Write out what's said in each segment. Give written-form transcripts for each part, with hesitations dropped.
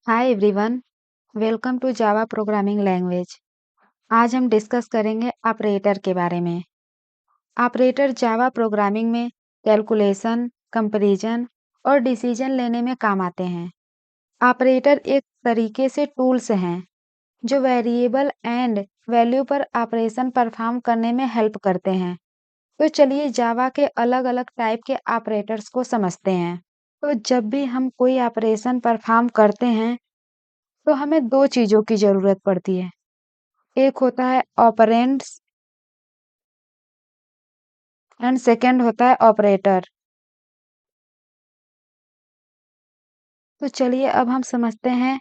Hi everyone, welcome to Java programming language. आज हम discuss करेंगे ऑपरेटर के बारे में। ऑपरेटर जावा प्रोग्रामिंग में कैलकुलेशन, कंपैरिजन और डिसीजन लेने में काम आते हैं। ऑपरेटर एक तरीके से टूल्स हैं जो वेरिएबल एंड वैल्यू पर ऑपरेशन परफॉर्म करने में हेल्प करते हैं। तो चलिए जावा के अलग-अलग टाइप के ऑपरेटर्स को समझते हैं। तो जब भी हम कोई ऑपरेशन परफॉर्म करते हैं तो हमें 2 चीज़ों की ज़रूरत पड़ती है। एक होता है ऑपरेंड्स एंड सेकंड होता है ऑपरेटर। तो चलिए अब हम समझते हैं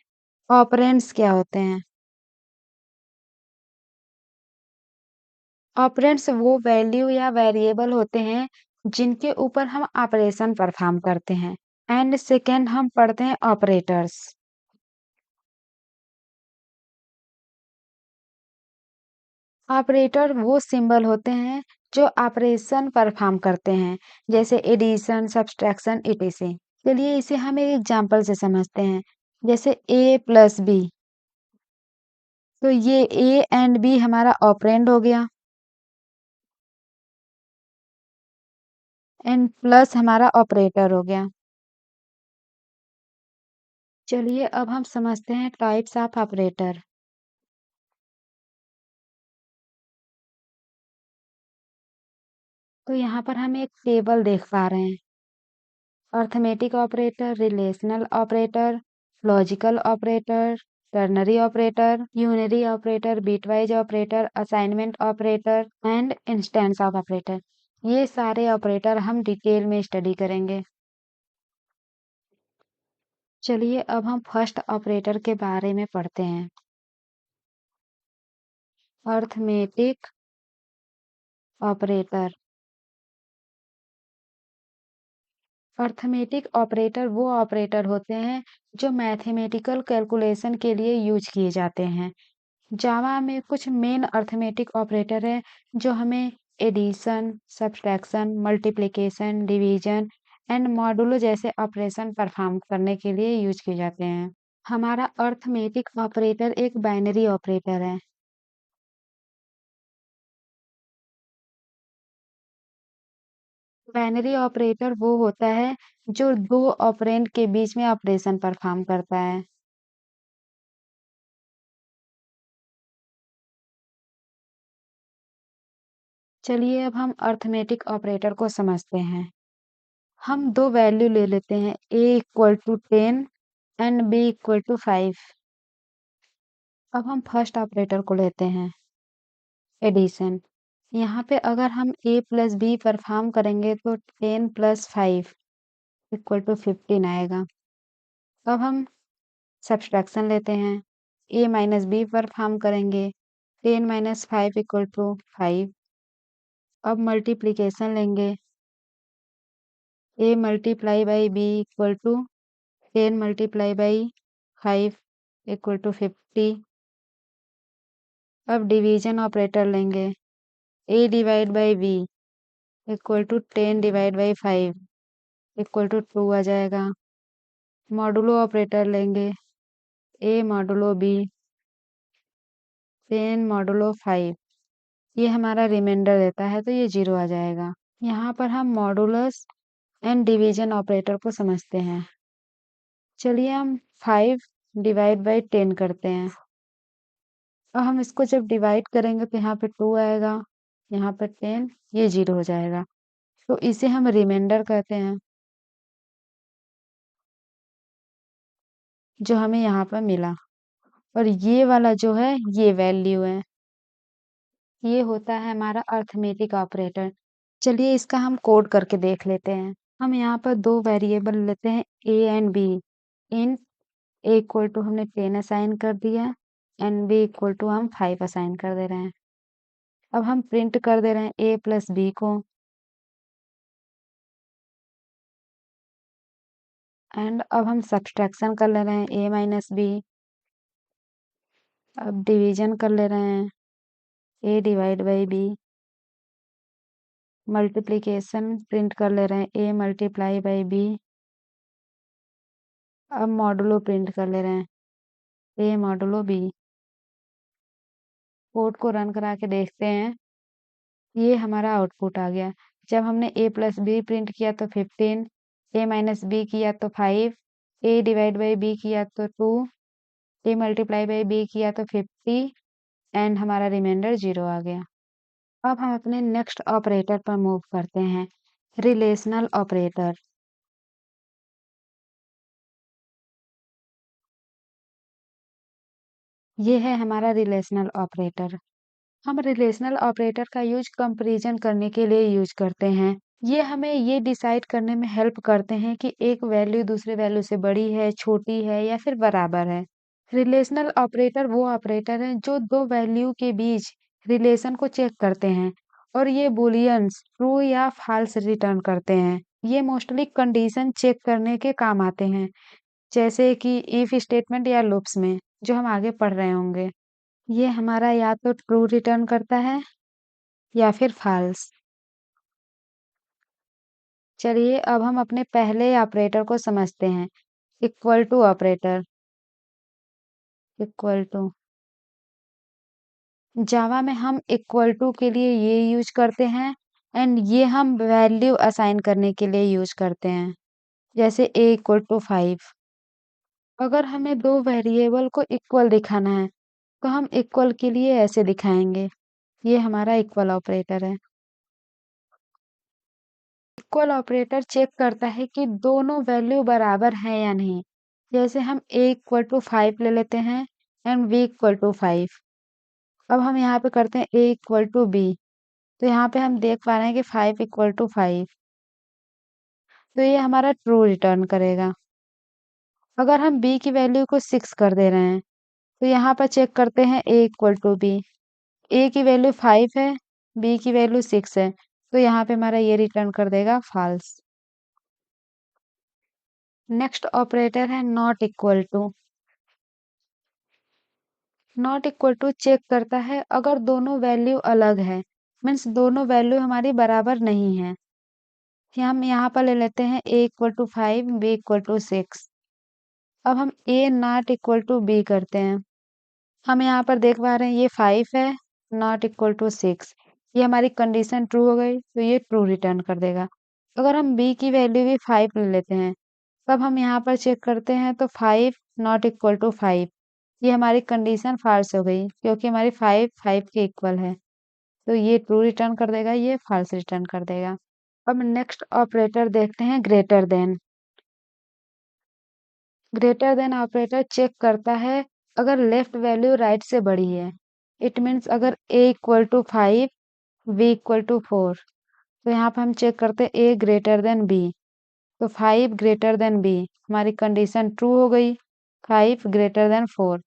ऑपरेंड्स क्या होते हैं। ऑपरेंड्स वो वैल्यू या वेरिएबल होते हैं जिनके ऊपर हम ऑपरेशन परफॉर्म करते हैं। एंड सेकंड हम पढ़ते हैं ऑपरेटर्स। ऑपरेटर वो सिंबल होते हैं जो ऑपरेशन परफॉर्म करते हैं, जैसे एडिशन, सब्सट्रैक्शन, ईटीसी। चलिए इसे हम एक एग्जांपल से समझते हैं, जैसे a प्लस बी। तो ये ए एंड बी हमारा ऑपरेंड हो गया एंड प्लस हमारा ऑपरेटर हो गया। चलिए अब हम समझते हैं टाइप्स ऑफ ऑपरेटर। तो यहाँ पर हम एक टेबल देख पा रहे हैं। Arithmetic operator, relational operator, logical operator, ternary operator, unary operator, bitwise operator, assignment operator and instance of operator. ये सारे ऑपरेटर हम डिटेल में स्टडी करेंगे। चलिए अब हम फर्स्ट ऑपरेटर के बारे में पढ़ते हैं। Arithmetic operator. अर्थमेटिक ऑपरेटर वो ऑपरेटर होते हैं जो मैथमेटिकल कैलकुलेशन के लिए यूज किए जाते हैं। जावा में कुछ मेन अर्थमेटिक ऑपरेटर हैं जो हमें addition, subtraction, multiplication, division and modulo जैसे ऑपरेशन परफॉर्म करने के लिए यूज किए जाते हैं। हमारा अर्थमेटिक ऑपरेटर एक बाइनरी ऑपरेटर है। बाइनरी ऑपरेटर वो होता है जो 2 ऑपरेंड के बीच में ऑपरेशन परफॉर्म करता है। चलिए अब हम अर्थमेटिक ऑपरेटर को समझते हैं। हम 2 वैल्यू ले लेते हैं a equal to 10 and b equal to 5। अब हम फर्स्ट ऑपरेटर को लेते हैं, एडिशन। यहाँ पे अगर हम a प्लस बी परफॉर्म करेंगे तो 10 प्लस 5 इक्वल टू 15 आएगा। अब हम सब्ट्रैक्शन लेते हैं, a माइनस बी परफॉर्म करेंगे, 10 माइनस 5 इक्वल टू 5। अब मल्टीप्लिकेशन लेंगे, a multiply by b equal to 10 multiply by 5 equal to 50। अब डिवीजन ऑपरेटर लेंगे, a divide by b equal to 10 divide by 5 equal to 2 आ जाएगा। Modulo operator लेंगे, a modulo b 10 modulo 5। ये हमारा reminder देता है तो ये 0 आ जाएगा। यहाँ पर हम मॉडुलस एंड डिवीजन ऑपरेटर को समझते हैं। चलिए हम 5 डिवाइड बाई 10 करते हैं। और हम इसको जब डिवाइड करेंगे तो यहाँ पे 2 आएगा, यहाँ पर 10, ये 0 हो जाएगा। तो इसे हम रिमाइंडर कहते हैं, जो हमें यहाँ पर मिला। और ये वाला जो है ये वैल्यू है। ये होता है हमारा अर्थमेटिक ऑपरेटर। चलिए इसका हम कोड करके देख लेते हैं। हम यहाँ पर 2 वेरिएबल लेते हैं a and b। In a equal to हमने 10 असाइन कर दिया एंड b इक्वल टू हम 5 असाइन कर दे रहे हैं। अब हम प्रिंट कर दे रहे हैं a प्लस b को एंड अब हम सब्ट्रैक्शन कर ले रहे हैं a माइनस b। अब डिवीजन कर ले रहे हैं a divide by b। Multiplication print कर ले रहे हैं a मल्टीप्लाई बाई b। अब मॉडुलो प्रिंट कर ले रहे हैं ए मॉडुलो बी। कोड को रन करा के देखते हैं। ये हमारा आउटपुट आ गया। जब हमने a प्लस बी प्रिंट किया तो 15, a माइनस बी किया तो 5, a डिवाइड बाई बी किया तो 2, a मल्टीप्लाई बाई बी किया तो 50 एंड हमारा रिमाइंडर 0 आ गया। अब हम अपने नेक्स्ट ऑपरेटर पर मूव करते हैं, रिलेशनल ऑपरेटर। ये है हमारा रिलेशनल ऑपरेटर। हम रिलेशनल ऑपरेटर का यूज कंपैरिजन करने के लिए यूज करते हैं। ये हमें ये डिसाइड करने में हेल्प करते हैं कि एक वैल्यू दूसरे वैल्यू से बड़ी है, छोटी है या फिर बराबर है। रिलेशनल ऑपरेटर वो ऑपरेटर हैं जो दो वैल्यू के बीच रिलेशन को चेक करते हैं और ये बूलियंस ट्रू या फॉल्स रिटर्न करते हैं। ये मोस्टली कंडीशन चेक करने के काम आते हैं, जैसे कि इफ स्टेटमेंट या लूप्स में, जो हम आगे पढ़ रहे होंगे। ये हमारा या तो ट्रू रिटर्न करता है या फिर फॉल्स। चलिए अब हम अपने पहले ऑपरेटर को समझते हैं, equal to operator. Equal to Java में हम इक्वल टू के लिए ये यूज करते हैं एंड ये हम वैल्यू असाइन करने के लिए यूज करते हैं, जैसे a इक्वल टू 5। अगर हमें दो वेरिएबल को इक्वल दिखाना है तो हम इक्वल के लिए ऐसे दिखाएंगे। ये हमारा इक्वल ऑपरेटर है। इक्वल ऑपरेटर चेक करता है कि दोनों वैल्यू बराबर हैं या नहीं। जैसे हम a इक्वल टू 5 ले लेते हैं एंड b इक्वल टू 5। अब हम यहाँ पे करते हैं a इक्वल टू b, तो यहाँ पे हम देख पा रहे हैं कि 5 इक्वल टू 5, तो ये हमारा ट्रू रिटर्न करेगा। अगर हम b की वैल्यू को 6 कर दे रहे हैं तो यहाँ पर चेक करते हैं a equal to b। a की वैल्यू 5 है, b की वैल्यू 6 है, तो यहाँ पे हमारा ये रिटर्न कर देगा फॉल्स। नेक्स्ट ऑपरेटर है not equal to. Not equal to check करता है अगर दोनों वैल्यू अलग है, मीन्स दोनों वैल्यू हमारी बराबर नहीं है। हम यहाँ पर ले लेते हैं a equal to 5, b equal to 6। अब हम a not equal to b करते हैं। हम यहाँ पर देख पा रहे हैं ये 5 है, नॉट इक्वल टू 6। ये हमारी कंडीशन ट्रू हो गई, तो ये ट्रू रिटर्न कर देगा। अगर हम b की वैल्यू भी 5 ले लेते हैं, तब हम यहाँ पर चेक करते हैं तो 5 नॉट इक्वल टू 5। ये हमारी कंडीशन फॉल्स हो गई क्योंकि हमारी 5 5 के इक्वल है, तो ये ट्रू रिटर्न कर देगा, ये फॉल्स रिटर्न कर देगा। अब नेक्स्ट ऑपरेटर देखते हैं greater than. Greater than operator check करता है अगर लेफ्ट वैल्यू राइट से बड़ी है। इट मीन्स अगर a equal to 5, b equal to 4, तो यहाँ पर हम चेक करते हैं a ग्रेटर देन b, तो 5 ग्रेटर देन b, हमारी कंडीशन ट्रू हो गई। 5 ग्रेटर देन 4,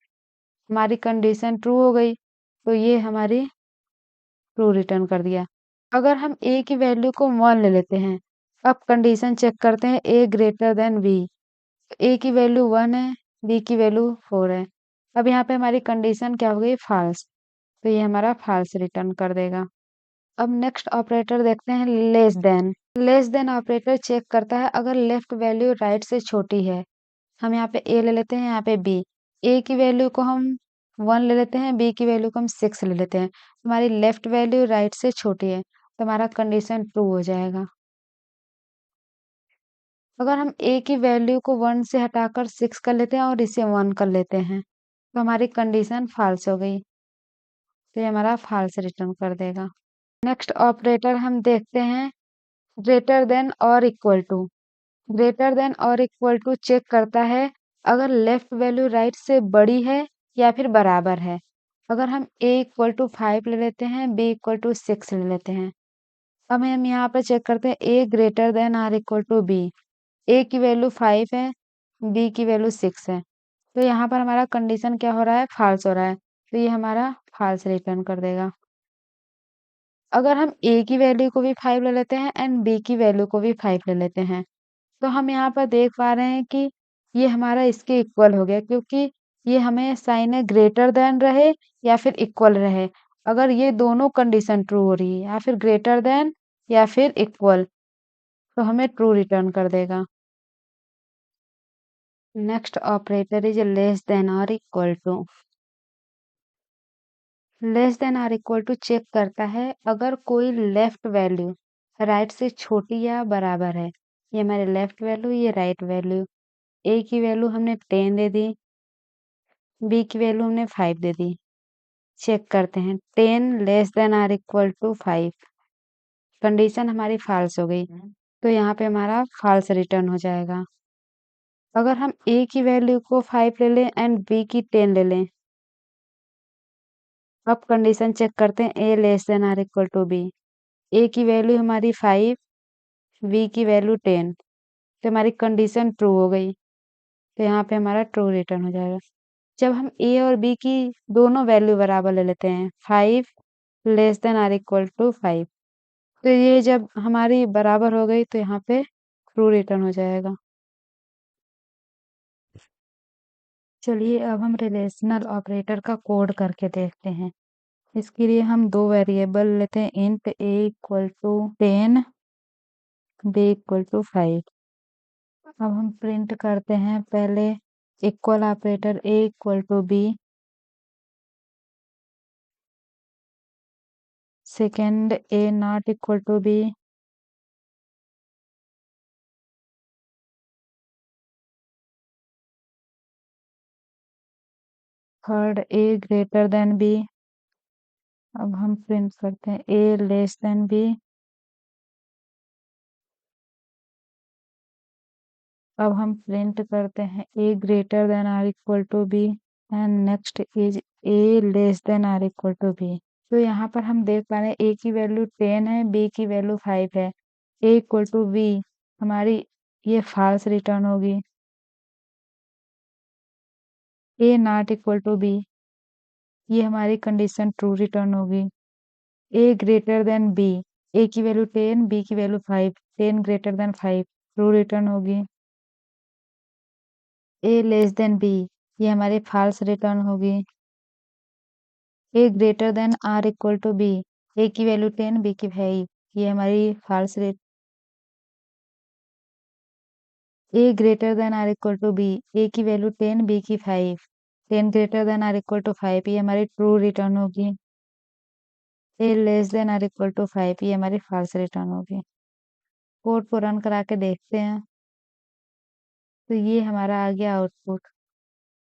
हमारी कंडीशन ट्रू हो गई, तो ये हमारी ट्रू रिटर्न कर दिया। अगर हम a की वैल्यू को 1 ले लेते हैं, अब कंडीशन चेक करते हैं a greater than b। a की वैल्यू 1 है, b की वैल्यू 4 है। अब यहाँ पे हमारी कंडीशन क्या हो गई फॉल्स, तो ये हमारा फॉल्स रिटर्न कर देगा। अब नेक्स्ट ऑपरेटर देखते हैं less than. Less than operator check करता है अगर लेफ्ट वैल्यू राइट से छोटी है। हम यहाँ पे a ले लेते हैं, यहाँ पे b। a की वैल्यू को हम 1 ले लेते हैं, b की वैल्यू को हम 6 ले लेते हैं। हमारी लेफ्ट वैल्यू राइट से छोटी है, तो हमारा कंडीशन ट्रू हो जाएगा। अगर हम a की वैल्यू को 1 से हटाकर 6 कर लेते हैं और इसे 1 कर लेते हैं, तो हमारी कंडीशन फॉल्स हो गई, तो ये हमारा फॉल्स रिटर्न कर देगा। नेक्स्ट ऑपरेटर हम देखते हैं ग्रेटर देन और इक्वल टू। ग्रेटर देन और इक्वल टू चेक करता है अगर लेफ्ट वैल्यू राइट से बड़ी है या फिर बराबर है। अगर हम a इक्वल टू 5 ले लेते हैं, b इक्वल टू 6 ले लेते हैं। अब हम यहाँ पे चेक करते हैं a ग्रेटर देन और इक्वल टू b। a की वैल्यू 5 है, b की वैल्यू 6 है, तो यहाँ पर हमारा कंडीशन क्या हो रहा है फॉल्स हो रहा है, तो ये हमारा फॉल्स रिटर्न कर देगा। अगर हम a की वैल्यू को भी 5 ले लेते हैं एंड b की वैल्यू को भी 5 ले लेते हैं, तो हम यहाँ पर देख पा रहे हैं कि ये हमारा इसके इक्वल हो गया, क्योंकि ये हमें साइन है ग्रेटर देन रहे या फिर इक्वल रहे। अगर ये दोनों कंडीशन ट्रू हो रही है, या फिर ग्रेटर देन या फिर इक्वल, तो हमें ट्रू रिटर्न कर देगा। Next operator is less than और इक्वल टू। लेस देन और इक्वल टू चेक करता है अगर कोई लेफ्ट वैल्यू राइट से छोटी या बराबर है। ये हमारे लेफ्ट वैल्यू, ये राइट वैल्यू। ए की वैल्यू हमने 10 दे दी, बी की वैल्यू हमने 5 दे दी। चेक करते हैं 10 लेस देन और इक्वल टू 5। कंडीशन हमारी फाल्स हो गई, तो यहाँ पे हमारा फाल्स रिटर्न हो जाएगा। अगर हम ए की वैल्यू को 5 ले लें एंड बी की 10 ले लें, अब कंडीशन चेक करते हैं A less than or equal to B. A की वैल्यू हमारी 5, बी की वैल्यू 10, तो हमारी कंडीशन ट्रू हो गई, तो यहाँ पे हमारा ट्रू रिटर्न हो जाएगा। जब हम ए और बी की दोनों वैल्यू बराबर ले लेते हैं, 5 less than or equal to 5, तो ये जब हमारी बराबर हो गई तो यहाँ पे ट्रू रिटर्न हो जाएगा। चलिए अब हम रिलेशनल ऑपरेटर का कोड करके देखते हैं। इसके लिए हम दो वेरिएबल लेते हैं, int A equal to 10, B equal to 5। अब हम प्रिंट करते हैं पहले equal operator A equal to B, second A not equal to B, third A greater than B. अब हम प्रिंट करते हैं ए लेस देन बी। अब हम प्रिंट करते हैं A greater than or equal to B and next is A less than or equal to B. तो यहाँ पर हम देख पा रहे हैं ए की वैल्यू 10 है, बी की वैल्यू 5 है, ए इक्वल टू बी हमारी ये फॉल्स रिटर्न होगी। ए नॉट इक्वल टू बी, ये हमारी कंडीशन ट्रू रिटर्न होगी। A greater than B, A की वैल्यू 10, बी की value 5, 10 greater then 5 true return होगी। ए लेस देन बी, ये हमारी फॉल्स रिटर्न होगी। A greater than or equal to B, A की वैल्यू 10, बी की 5, ये हमारी फॉल्स रिट A greater than or equal to B, A की वैल्यू 10, बी की 5, 10 greater than or equal to 5, ये हमारी ट्रू रिटर्न होगी। A less than or equal to 5, ये हमारी फॉल्स रिटर्न होगी। कोड को रन करा के देखते हैं, तो ये हमारा आ गया आउटपुट।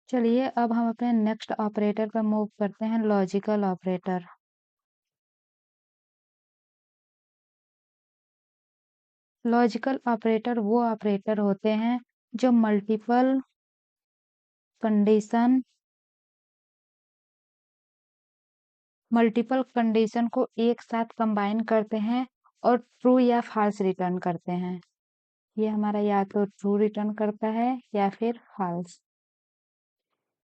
चलिए अब हम अपने नेक्स्ट ऑपरेटर पर मूव करते हैं, लॉजिकल ऑपरेटर। लॉजिकल ऑपरेटर वो ऑपरेटर होते हैं जो कंडीशन मल्टीपल कंडीशन को एक साथ कंबाइन करते हैं और ट्रू या फॉल्स रिटर्न करते हैं। ये हमारा या तो ट्रू रिटर्न करता है या फिर फॉल्स।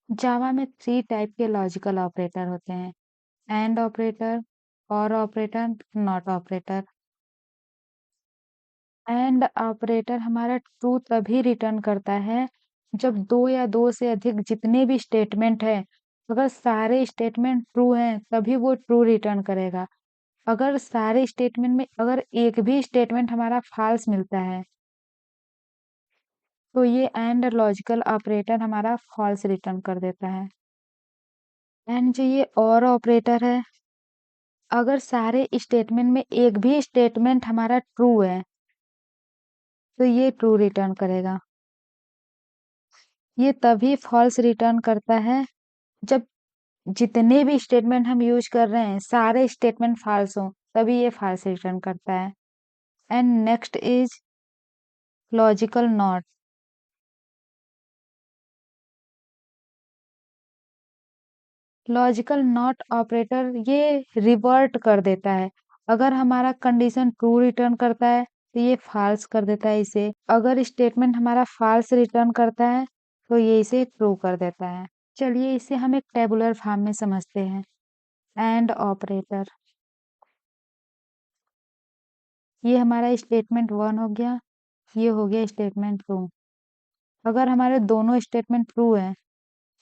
जावा में 3 टाइप के लॉजिकल ऑपरेटर होते हैं, एंड ऑपरेटर, और operator, not operator. And operator हमारा ट्रू तभी रिटर्न करता है जब दो या दो से अधिक जितने भी स्टेटमेंट है, अगर सारे स्टेटमेंट ट्रू हैं तभी वो ट्रू रिटर्न करेगा। अगर सारे स्टेटमेंट में अगर एक भी स्टेटमेंट हमारा फॉल्स मिलता है, तो ये एंड लॉजिकल ऑपरेटर हमारा फॉल्स रिटर्न कर देता है। एंड जो ये और ऑपरेटर है, अगर सारे स्टेटमेंट में एक भी स्टेटमेंट हमारा ट्रू है, तो ये ट्रू रिटर्न करेगा। ये तभी फॉल्स रिटर्न करता है जब जितने भी स्टेटमेंट हम यूज कर रहे हैं सारे स्टेटमेंट फॉल्स हों, तभी ये फॉल्स रिटर्न करता है। And next is logical not. Logical not operator ये रिवर्ट कर देता है। अगर हमारा कंडीशन ट्रू रिटर्न करता है तो ये फॉल्स कर देता है इसे। अगर स्टेटमेंट हमारा फॉल्स रिटर्न करता है तो ये इसे ट्रू कर देता है। चलिए इसे हम एक टेबुलर फॉर्म में समझते हैं। एंड ऑपरेटर, ये हमारा स्टेटमेंट 1 हो गया, ये हो गया स्टेटमेंट 2। अगर हमारे दोनों स्टेटमेंट ट्रू है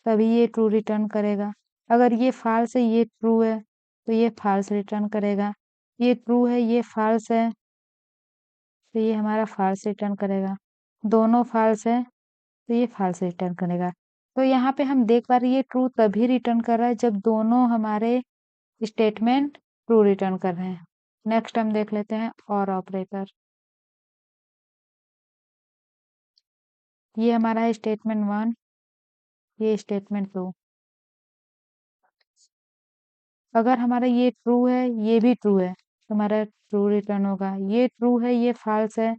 तभी ये ट्रू रिटर्न करेगा। अगर ये फॉल्स है, ये ट्रू है, तो ये फॉल्स रिटर्न करेगा। ये ट्रू है, ये फॉल्स है, तो ये हमारा फॉल्स रिटर्न करेगा। दोनों फॉल्स है तो ये फ़ाल्स रिटर्न करेगा। तो यहाँ पे हम देख पा रहे हैं ये ट्रू तभी रिटर्न कर रहा है जब दोनों हमारे स्टेटमेंट ट्रू रिटर्न कर रहे हैं। नेक्स्ट हम देख लेते हैं और ऑपरेटर। ये हमारा है स्टेटमेंट 1, ये स्टेटमेंट 2। अगर हमारा ये ट्रू है, ये भी ट्रू है, तो हमारा ट्रू रिटर्न होगा। ये ट्रू है, ये फ़ाल्स है,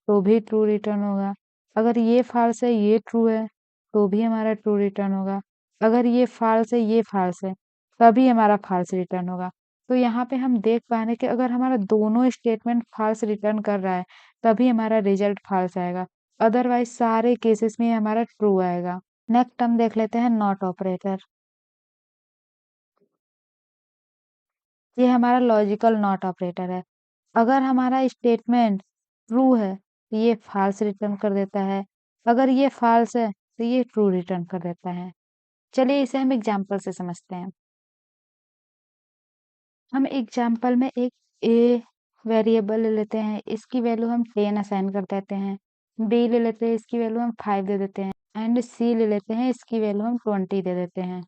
तो भी ट्रू रिटर्न होगा। अगर ये फ़ाल्स है, ये ट्रू है, तो भी हमारा ट्रू रिटर्न होगा। अगर ये फ़ाल्स है, ये फ़ाल्स है, तभी हमारा फ़ाल्स रिटर्न होगा। तो यहाँ पे हम देख पा रहे हैं कि अगर हमारा दोनों स्टेटमेंट फ़ाल्स रिटर्न कर रहा है, तभी हमारा रिज़ल्ट फ़ाल्स आएगा। अदरवाइज़ सारे केसेस में हमारा ट्रू आएगा। नेक्स्ट हम देख लेते हैं नॉट ऑपरेटर। ये हमारा लॉजिकल नॉट ऑपरेटर है। अगर हमारा स्टेटमेंट ट्रू है, तो ये फ़ाल्स रिटर्न कर देता है। अगर ये फ़ाल्स है, तो ये ट्रू रिटर्न कर देता है। चलिए इसे हम एग्ज़ाम्पल से समझते हैं। हम एग्ज़ाम्पल में एक ए वेरिएबल ले लेते हैं, इसकी वैल्यू हम 10 असाइन कर देते हैं। बी ले लेते हैं, इसकी वैल्यू हम 5 दे देते हैं एंड सी ले लेते हैं, इसकी वैल्यू हम 20 दे देते हैं।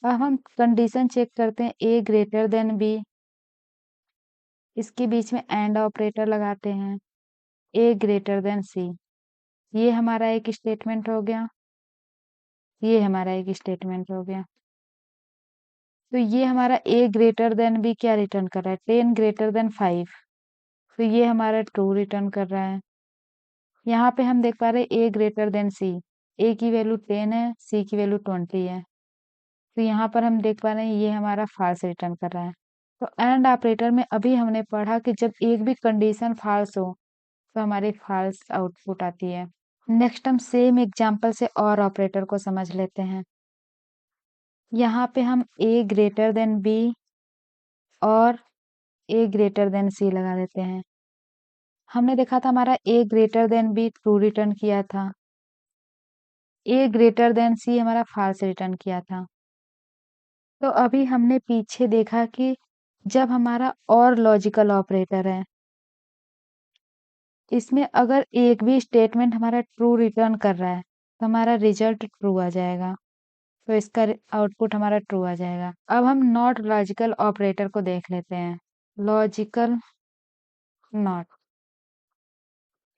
अब हम कंडीशन चेक करते हैं ए ग्रेटर देन बी, इसके बीच में एंड ऑपरेटर लगाते हैं, ए ग्रेटर देन सी। ये हमारा एक स्टेटमेंट हो गया, ये हमारा एक स्टेटमेंट हो गया। तो ये हमारा ए ग्रेटर देन बी क्या रिटर्न कर रहा है? 10 ग्रेटर देन 5। तो ये हमारा ट्रू रिटर्न कर रहा है। यहाँ पे हम देख पा रहे हैं ए ग्रेटर देन सी। ए की वैल्यू 10 है, सी की वैल्यू 20 है। तो यहाँ पर हम देख पा रहे हैं ये हमारा फाल्स रिटर्न कर रहा है। तो एंड ऑपरेटर में अभी हमने पढ़ा कि जब एक भी कंडीशन फाल्स हो तो हमारी फाल्स आउटपुट आती है। नेक्स्ट हम सेम एग्जांपल से और ऑपरेटर को समझ लेते हैं। यहाँ पे हम ए ग्रेटर देन बी और ए ग्रेटर देन सी लगा देते हैं। हमने देखा था हमारा A greater than B true return किया था, ए ग्रेटर देन सी हमारा फाल्स रिटर्न किया था। तो अभी हमने पीछे देखा कि जब हमारा और लॉजिकल ऑपरेटर है, इसमें अगर एक भी स्टेटमेंट हमारा ट्रू रिटर्न कर रहा है, तो हमारा रिजल्ट ट्रू आ जाएगा। तो इसका आउटपुट हमारा ट्रू आ जाएगा। अब हम नॉट लॉजिकल ऑपरेटर को देख लेते हैं। लॉजिकल नॉट,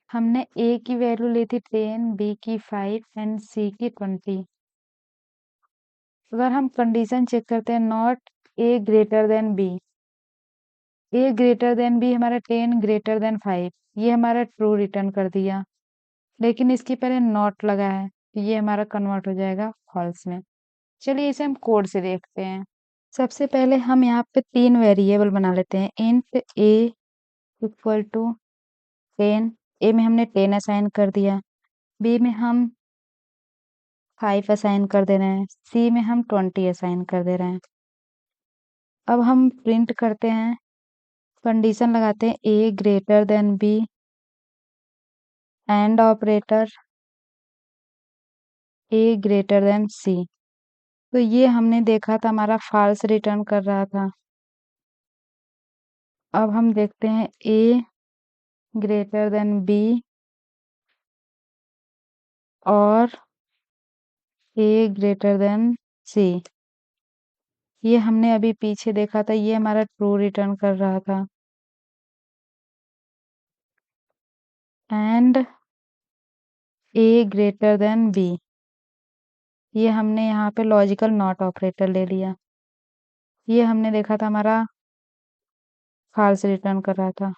हमने ए की वैल्यू ली थी 10, बी की 5 एंड सी की 20। अगर हम कंडीशन चेक करते हैं not A greater than B, A greater than B हमारा 10 ग्रेटर देन 5, ये हमारा ट्रू रिटर्न कर दिया। लेकिन इसके पहले नॉट लगा है, तो ये हमारा कन्वर्ट हो जाएगा फॉल्स में। चलिए इसे हम कोड से देखते हैं। सबसे पहले हम यहाँ पे 3 वेरिएबल बना लेते हैं। इंट ए इक्वल टू 10, ए में हमने 10 असाइन कर दिया, बी में हम 5 असाइन कर दे रहे हैं, सी में हम 20 असाइन कर दे रहे हैं। अब हम प्रिंट करते हैं, कंडीशन लगाते हैं A greater than B, and operator A greater than C. तो ये हमने देखा था हमारा फॉल्स रिटर्न कर रहा था। अब हम देखते हैं ए ग्रेटर देन बी और ए ग्रेटर देन सी। ये हमने अभी पीछे देखा था, ये हमारा ट्रू रिटर्न कर रहा था। And A greater than B, ये हमने यहाँ पे लॉजिकल नॉट ऑपरेटर ले लिया। ये हमने देखा था हमारा फॉल्स रिटर्न कर रहा था।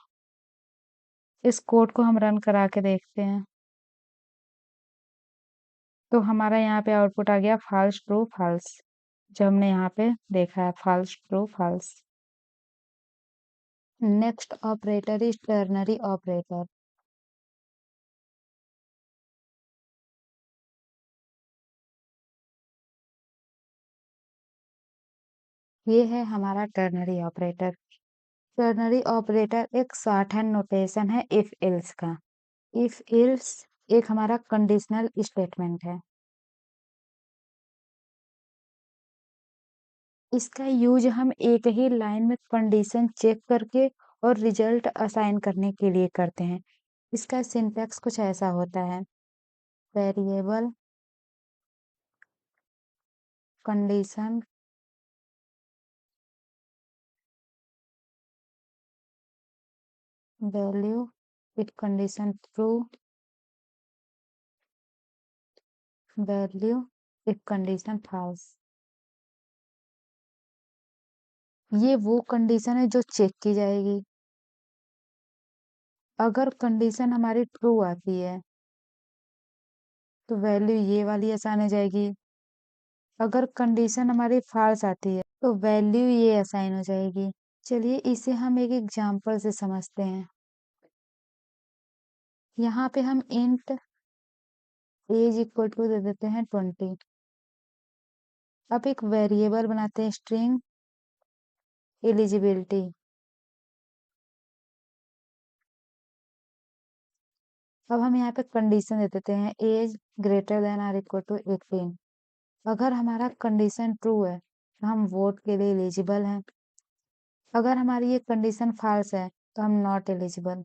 इस कोड को हम रन करा के देखते हैं। तो हमारा यहाँ पे आउटपुट आ गया फॉल्स ट्रू फॉल्स, जो हमने यहाँ पे देखा है false true false. Next operator is ternary operator. ये है हमारा टर्नरी ऑपरेटर। टर्नरी ऑपरेटर एक शॉर्टहैंड नोटेशन है इफ एल्स का। इफ एल्स एक हमारा कंडीशनल स्टेटमेंट है। इसका यूज हम एक ही लाइन में कंडीशन चेक करके और रिजल्ट असाइन करने के लिए करते हैं। इसका सिंटैक्स कुछ ऐसा होता है। Variable condition value if condition true value if condition false. ये वो कंडीशन है जो चेक की जाएगी। अगर कंडीशन हमारी ट्रू आती है तो वैल्यू ये वाली असाइन हो जाएगी। अगर कंडीशन हमारी फॉल्स आती है तो वैल्यू ये असाइन हो जाएगी। चलिए इसे हम एक एग्जांपल से समझते हैं। यहाँ पे हम इंट एज इक्वल टू दे देते हैं 20। अब एक वेरिएबल बनाते हैं स्ट्रिंग एलिजिबिलिटी। अब हम यहाँ पे कंडीशन दे देते हैं age greater than or equal to 18। अगर हमारा कंडीशन ट्रू है तो हम वोट के लिए एलिजिबल हैं। अगर हमारी ये कंडीशन फॉल्स है तो हम नॉट एलिजिबल।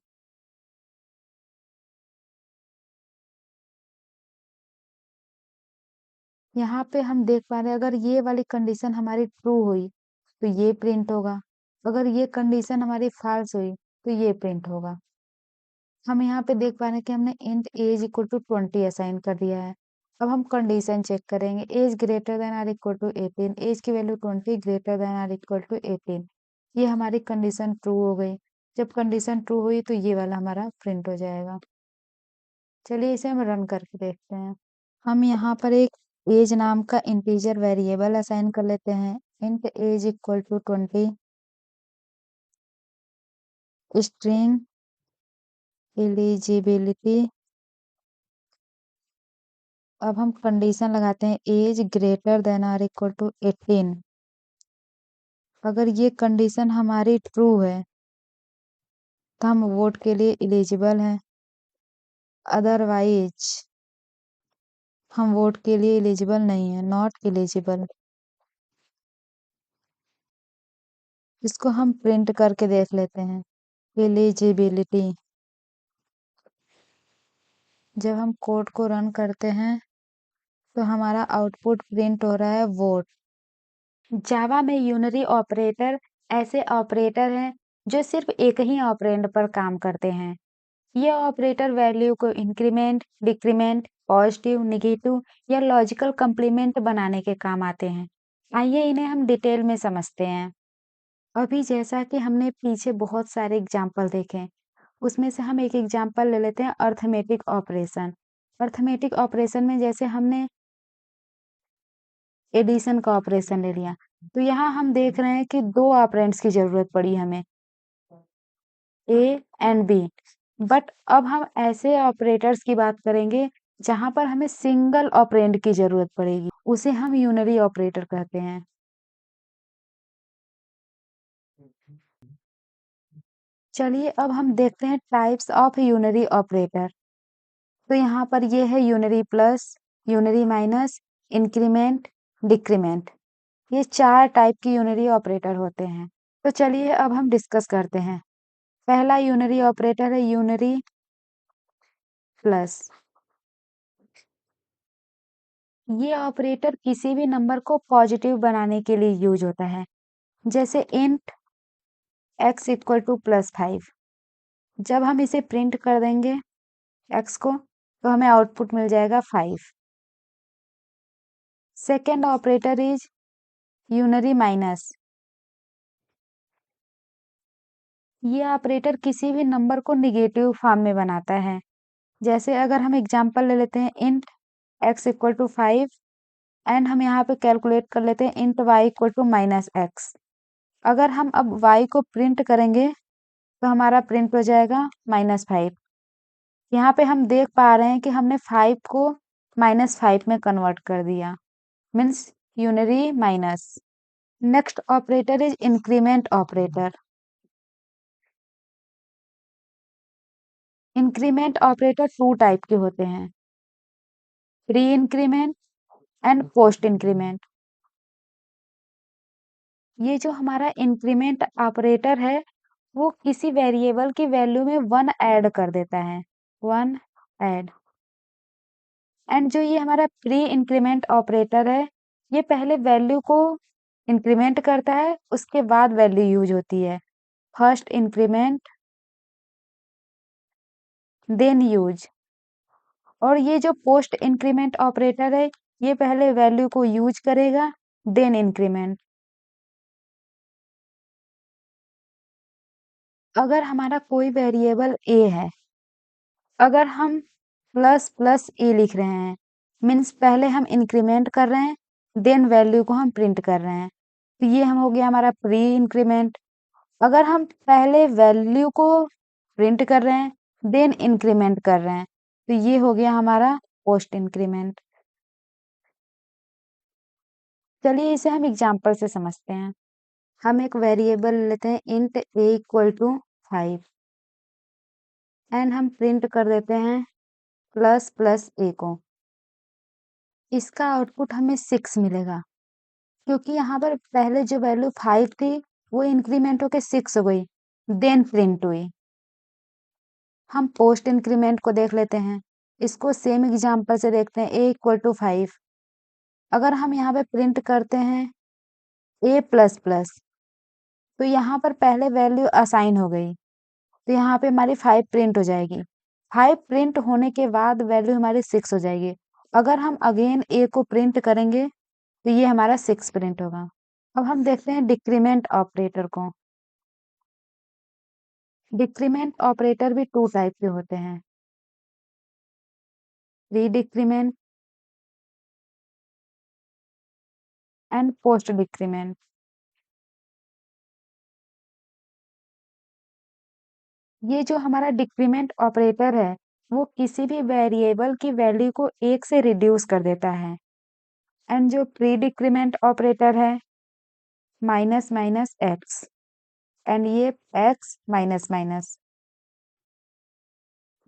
यहाँ पे हम देख पा रहे हैं अगर ये वाली कंडीशन हमारी ट्रू हुई तो ये प्रिंट होगा। अगर ये कंडीशन हमारी फॉल्स हुई तो ये प्रिंट होगा। हम यहाँ पे देख पा रहे हैं कि हमने int age equal to 20 assign कर दिया है। अब हम कंडीशन चेक करेंगे age greater than or equal to 18। Age की value 20 greater than or equal to 18। ये हमारी कंडीशन ट्रू हो गई। जब कंडीशन ट्रू हुई तो ये वाला हमारा प्रिंट हो जाएगा। चलिए इसे हम रन करके देखते हैं। हम यहाँ पर एक एज नाम का इंटीजर वेरिएबल असाइन कर लेते हैं। Int age equal to 20 string eligibility. अब हम कंडीशन लगाते हैं age greater than or equal to 18। अगर ये कंडीशन हमारी ट्रू है तो हम वोट के लिए एलिजिबल हैं। अदरवाइज हम वोट के लिए एलिजिबल नहीं है, नॉट एलिजिबल। इसको हम प्रिंट करके देख लेते हैं एलिजिबिलिटी। जब हम कोड को रन करते हैं तो हमारा आउटपुट प्रिंट हो रहा है वोट। जावा में यूनरी ऑपरेटर ऐसे ऑपरेटर हैं जो सिर्फ एक ही ऑपरेंड पर काम करते हैं। ये ऑपरेटर वैल्यू को इंक्रीमेंट, डिक्रीमेंट, पॉजिटिव, नेगेटिव या लॉजिकल कंप्लीमेंट बनाने के काम आते हैं। आइए इन्हें हम डिटेल में समझते हैं। अभी जैसा कि हमने पीछे बहुत सारे एग्जाम्पल देखे, उसमें से हम एक एग्जाम्पल ले लेते हैं अर्थमेटिक ऑपरेशन। अर्थमेटिक ऑपरेशन में जैसे हमने एडिशन का ऑपरेशन ले लिया, तो यहाँ हम देख रहे हैं कि दो ऑपरेंड्स की जरूरत पड़ी हमें, ए एंड बी। बट अब हम ऐसे ऑपरेटर्स की बात करेंगे जहां पर हमें सिंगल ऑपरेंड की जरूरत पड़ेगी, उसे हम यूनरी ऑपरेटर कहते हैं। चलिए अब हम देखते हैं टाइप्स ऑफ यूनरी ऑपरेटर। तो यहाँ पर ये है unary plus, unary minus, increment, decrement. ये 4 टाइप की यूनरी ऑपरेटर होते हैं। तो चलिए अब हम डिस्कस करते हैं। पहला यूनरी ऑपरेटर है यूनरी प्लस। ये ऑपरेटर किसी भी नंबर को पॉजिटिव बनाने के लिए यूज होता है। जैसे इंट x इक्वल टू +5। जब हम इसे प्रिंट कर देंगे x को तो हमें आउटपुट मिल जाएगा 5। Second operator is unary minus. ये ऑपरेटर किसी भी नंबर को निगेटिव फॉर्म में बनाता है। जैसे अगर हम एग्जांपल ले लेते हैं int x equal to 5 and हम यहाँ पे कैलकुलेट कर लेते हैं int y equal to -x। अगर हम अब y को प्रिंट करेंगे तो हमारा प्रिंट हो जाएगा -5। यहाँ पे हम देख पा रहे हैं कि हमने 5 को -5 में कन्वर्ट कर दिया, means unary minus. Next operator is increment operator. Increment operator 2 type के होते हैं, pre increment and post increment. ये जो हमारा इंक्रीमेंट ऑपरेटर है वो किसी वेरिएबल की वैल्यू में 1 ऐड कर देता है, 1 ऐड। एंड जो ये हमारा प्री इंक्रीमेंट ऑपरेटर है, ये पहले वैल्यू को इंक्रीमेंट करता है, उसके बाद वैल्यू यूज होती है। First increment then use. और ये जो पोस्ट इंक्रीमेंट ऑपरेटर है, ये पहले वैल्यू को यूज करेगा देन इंक्रीमेंट। अगर हमारा कोई वेरिएबल ए है, अगर हम प्लस प्लस ए लिख रहे हैं, मीन्स पहले हम इंक्रीमेंट कर रहे हैं, देन वैल्यू को हम प्रिंट कर रहे हैं, तो ये हम हो गया हमारा प्री इंक्रीमेंट। अगर हम पहले वैल्यू को प्रिंट कर रहे हैं, देन इंक्रीमेंट कर रहे हैं, तो ये हो गया हमारा पोस्ट इंक्रीमेंट। चलिए इसे हम एग्जाम्पल से समझते हैं। हम एक वेरिएबल लेते हैं int A equal to 5 and हम प्रिंट कर देते हैं प्लस प्लस ए को। इसका आउटपुट हमें 6 मिलेगा, क्योंकि यहाँ पर पहले जो वैल्यू 5 थी वो इंक्रीमेंट होके 6 हो गई, देन प्रिंट हुई। हम पोस्ट इंक्रीमेंट को देख लेते हैं, इसको सेम एग्जांपल से देखते हैं। ए इक्वल टू 5, अगर हम यहाँ पे प्रिंट करते हैं ए प्लस प्लस, तो यहाँ पर पहले वैल्यू असाइन हो गई, तो यहाँ पे हमारी 5 प्रिंट हो जाएगी। 5 प्रिंट होने के बाद वैल्यू हमारी 6 हो जाएगी। अगर हम अगेन ए को प्रिंट करेंगे तो ये हमारा 6 प्रिंट होगा। अब हम देखते हैं डिक्रीमेंट ऑपरेटर को। डिक्रीमेंट ऑपरेटर भी 2 टाइप के होते हैं, pre decrement and post decrement. ये जो हमारा डिक्रीमेंट ऑपरेटर है, वो किसी भी वेरिएबल की वैल्यू को 1 से रिड्यूस कर देता है। एंड जो प्री डिक्रीमेंट ऑपरेटर है, माइनस माइनस एक्स, एंड ये एक्स माइनस माइनस,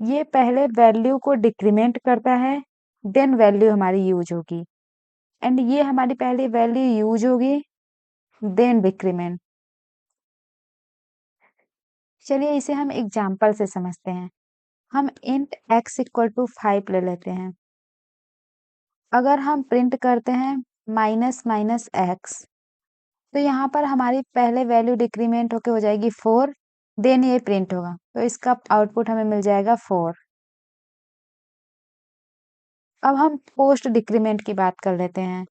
ये पहले वैल्यू को डिक्रीमेंट करता है, देन वैल्यू हमारी यूज होगी, एंड ये हमारी पहली वैल्यू यूज होगी, देन डिक्रीमेंट। चलिए इसे हम एग्जाम्पल से समझते हैं। हम इंट x इक्वल टू 5 ले लेते हैं। अगर हम प्रिंट करते हैं माइनस माइनस एक्स, तो यहाँ पर हमारी पहले वैल्यू डिक्रीमेंट होके हो जाएगी 4, देन ये प्रिंट होगा, तो इसका आउटपुट हमें मिल जाएगा 4। अब हम पोस्ट डिक्रीमेंट की बात कर लेते हैं।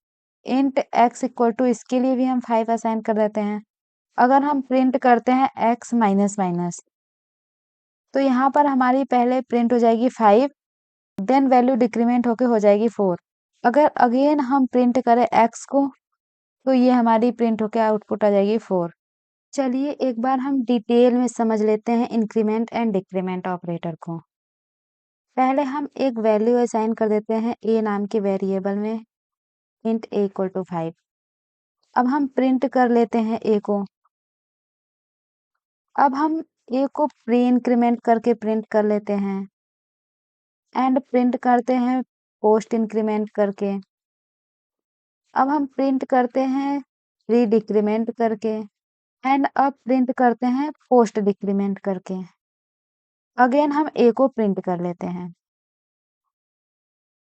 इंट x इक्वल टू, इसके लिए भी हम 5 असाइन कर देते हैं। अगर हम प्रिंट करते हैं x माइनस माइनस, तो यहाँ पर हमारी पहले प्रिंट हो जाएगी 5, देन वैल्यू डिक्रीमेंट होके हो जाएगी 4। अगर अगेन हम प्रिंट करें x को, तो ये हमारी प्रिंट होके आउटपुट आ जाएगी 4। चलिए एक बार हम डिटेल में समझ लेते हैं इंक्रीमेंट एंड डिक्रीमेंट ऑपरेटर को। पहले हम एक वैल्यू असाइन कर देते हैं a नाम के वेरिएबल में, इंट a इक्वल टू 5। अब हम प्रिंट कर लेते हैं a को। अब हम a को प्री इंक्रीमेंट करके प्रिंट कर लेते हैं, एंड प्रिंट करते हैं पोस्ट इंक्रीमेंट करके। अब हम प्रिंट करते हैं प्री डिक्रीमेंट करके, एंड अब प्रिंट करते हैं पोस्ट डिक्रीमेंट करके। अगेन हम a को प्रिंट कर लेते हैं।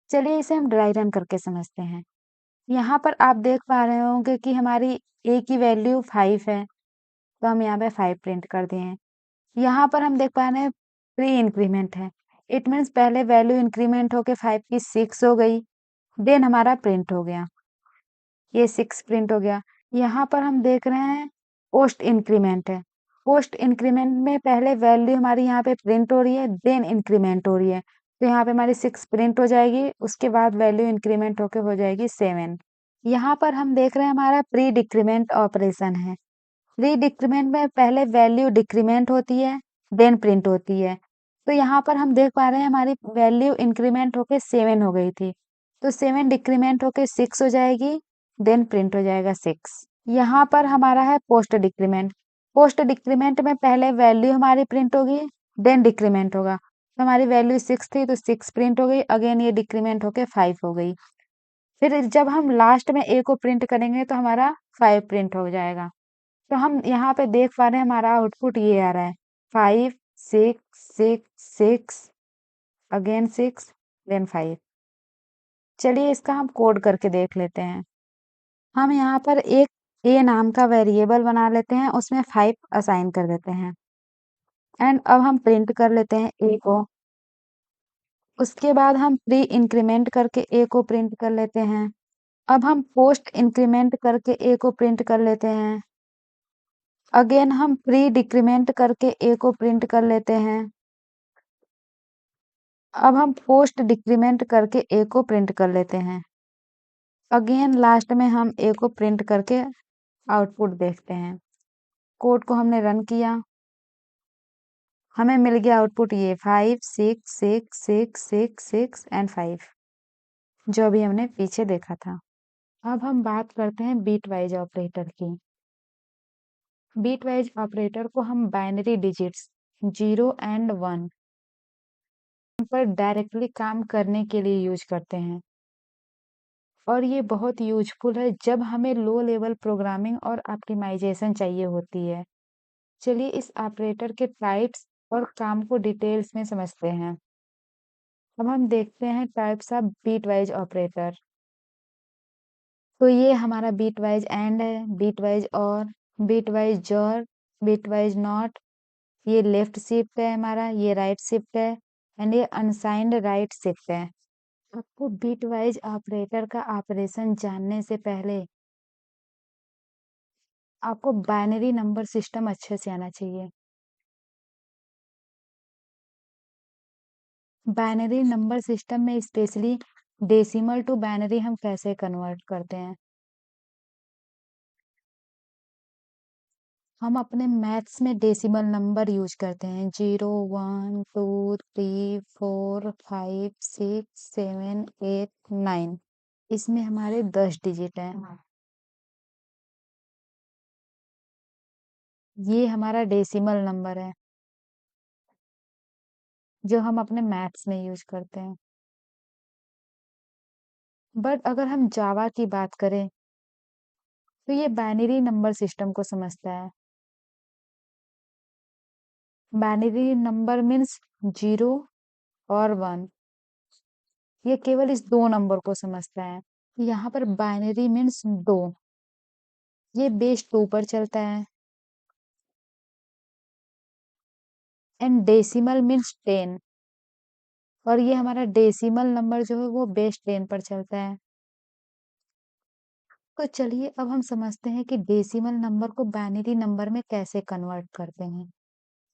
चलिए इसे हम ड्राई रन करके समझते हैं। यहाँ पर आप देख पा रहे होंगे कि हमारी a की वैल्यू 5 है, तो हम यहाँ पे 5 प्रिंट कर दिए हैं। यहाँ पर हम देख पा रहे हैं प्री इंक्रीमेंट है, इट मीन्स पहले वैल्यू इंक्रीमेंट होके 5 की 6 हो गई, देन हमारा प्रिंट हो गया, ये 6 प्रिंट हो गया। यहाँ पर हम देख रहे हैं पोस्ट इंक्रीमेंट है। पोस्ट इंक्रीमेंट में पहले वैल्यू हमारी यहाँ पे प्रिंट हो रही है, देन इंक्रीमेंट हो रही है, तो यहाँ पे हमारी 6 प्रिंट हो जाएगी, उसके बाद वैल्यू इंक्रीमेंट होके हो जाएगी 7। यहाँ पर हम देख रहे हैं हमारा प्री डिक्रीमेंट ऑपरेशन है। प्री डिक्रीमेंट में पहले वैल्यू डिक्रीमेंट होती है, देन प्रिंट होती है। तो यहाँ पर हम देख पा रहे हैं हमारी वैल्यू इंक्रीमेंट होके 7 हो गई थी, तो 7 डिक्रीमेंट होके 6 हो जाएगी, देन प्रिंट हो जाएगा 6। यहाँ पर हमारा है पोस्ट डिक्रीमेंट। पोस्ट डिक्रीमेंट में पहले वैल्यू हमारी प्रिंट होगी, देन डिक्रीमेंट होगा, तो हमारी वैल्यू 6 थी तो 6 प्रिंट हो गई, अगेन ये डिक्रीमेंट होके 5 हो गई। फिर जब हम लास्ट में a को प्रिंट करेंगे तो हमारा 5 प्रिंट हो जाएगा। तो हम यहाँ पे देख पा रहे हैं हमारा आउटपुट ये आ रहा है, 5 6 6 6, अगेन 6, देन 5। चलिए इसका हम कोड करके देख लेते हैं। हम यहाँ पर एक ए नाम का वेरिएबल बना लेते हैं, उसमें 5 असाइन कर देते हैं एंड अब हम प्रिंट कर लेते हैं ए को। उसके बाद हम प्री इंक्रीमेंट करके ए को प्रिंट कर लेते हैं। अब हम पोस्ट इंक्रीमेंट करके ए को प्रिंट कर लेते हैं। अगेन हम प्री डिक्रीमेंट करके ए को प्रिंट कर लेते हैं। अब हम पोस्ट डिक्रीमेंट करके ए को प्रिंट कर लेते हैं। अगेन लास्ट में हम ए को प्रिंट करके आउटपुट देखते हैं। कोड को हमने रन किया, हमें मिल गया आउटपुट ये 5 6 6 6 6 6 एंड 5, जो अभी हमने पीछे देखा था। अब हम बात करते हैं बीट वाइज ऑपरेटर की। बीट वाइज ऑपरेटर को हम बाइनरी डिजिट्स 0 एंड 1 पर डायरेक्टली काम करने के लिए यूज करते हैं और ये बहुत यूजफुल है जब हमें लो लेवल प्रोग्रामिंग और ऑप्टिमाइजेशन चाहिए होती है। चलिए इस ऑपरेटर के टाइप्स और काम को डिटेल्स में समझते हैं। अब हम देखते हैं types of bitwise operator. तो ये हमारा बीट वाइज एंड है, बीट वाइज और, bitwise XOR, bitwise not, ये लेफ्ट शिफ्ट है हमारा, ये राइट शिफ्ट है एंड ये अनसाइंड राइट शिफ्ट है। आपको बीट वाइज ऑपरेटर का ऑपरेशन जानने से पहले आपको बाइनरी नंबर सिस्टम अच्छे से आना चाहिए। बाइनरी नंबर सिस्टम में स्पेशली डेसिमल टू बाइनरी हम कैसे कन्वर्ट करते हैं। हम अपने मैथ्स में डेसिमल नंबर यूज करते हैं 0 1 2 3 4 5 6 7 8 9। इसमें हमारे 10 डिजिट हैं। ये हमारा डेसिमल नंबर है जो हम अपने मैथ्स में यूज करते हैं। बट अगर हम जावा की बात करें तो ये बाइनरी नंबर सिस्टम को समझता है। बाइनरी नंबर मीन्स 0 और 1, ये केवल इस दो नंबर को समझता है। यहाँ पर बाइनरी मीन्स 2, ये बेस 2 पर चलता है एंड डेसिमल मीन्स 10 और ये हमारा डेसिमल नंबर जो है वो बेस 10 पर चलता है। तो चलिए अब हम समझते हैं कि डेसिमल नंबर को बाइनरी नंबर में कैसे कन्वर्ट करते हैं,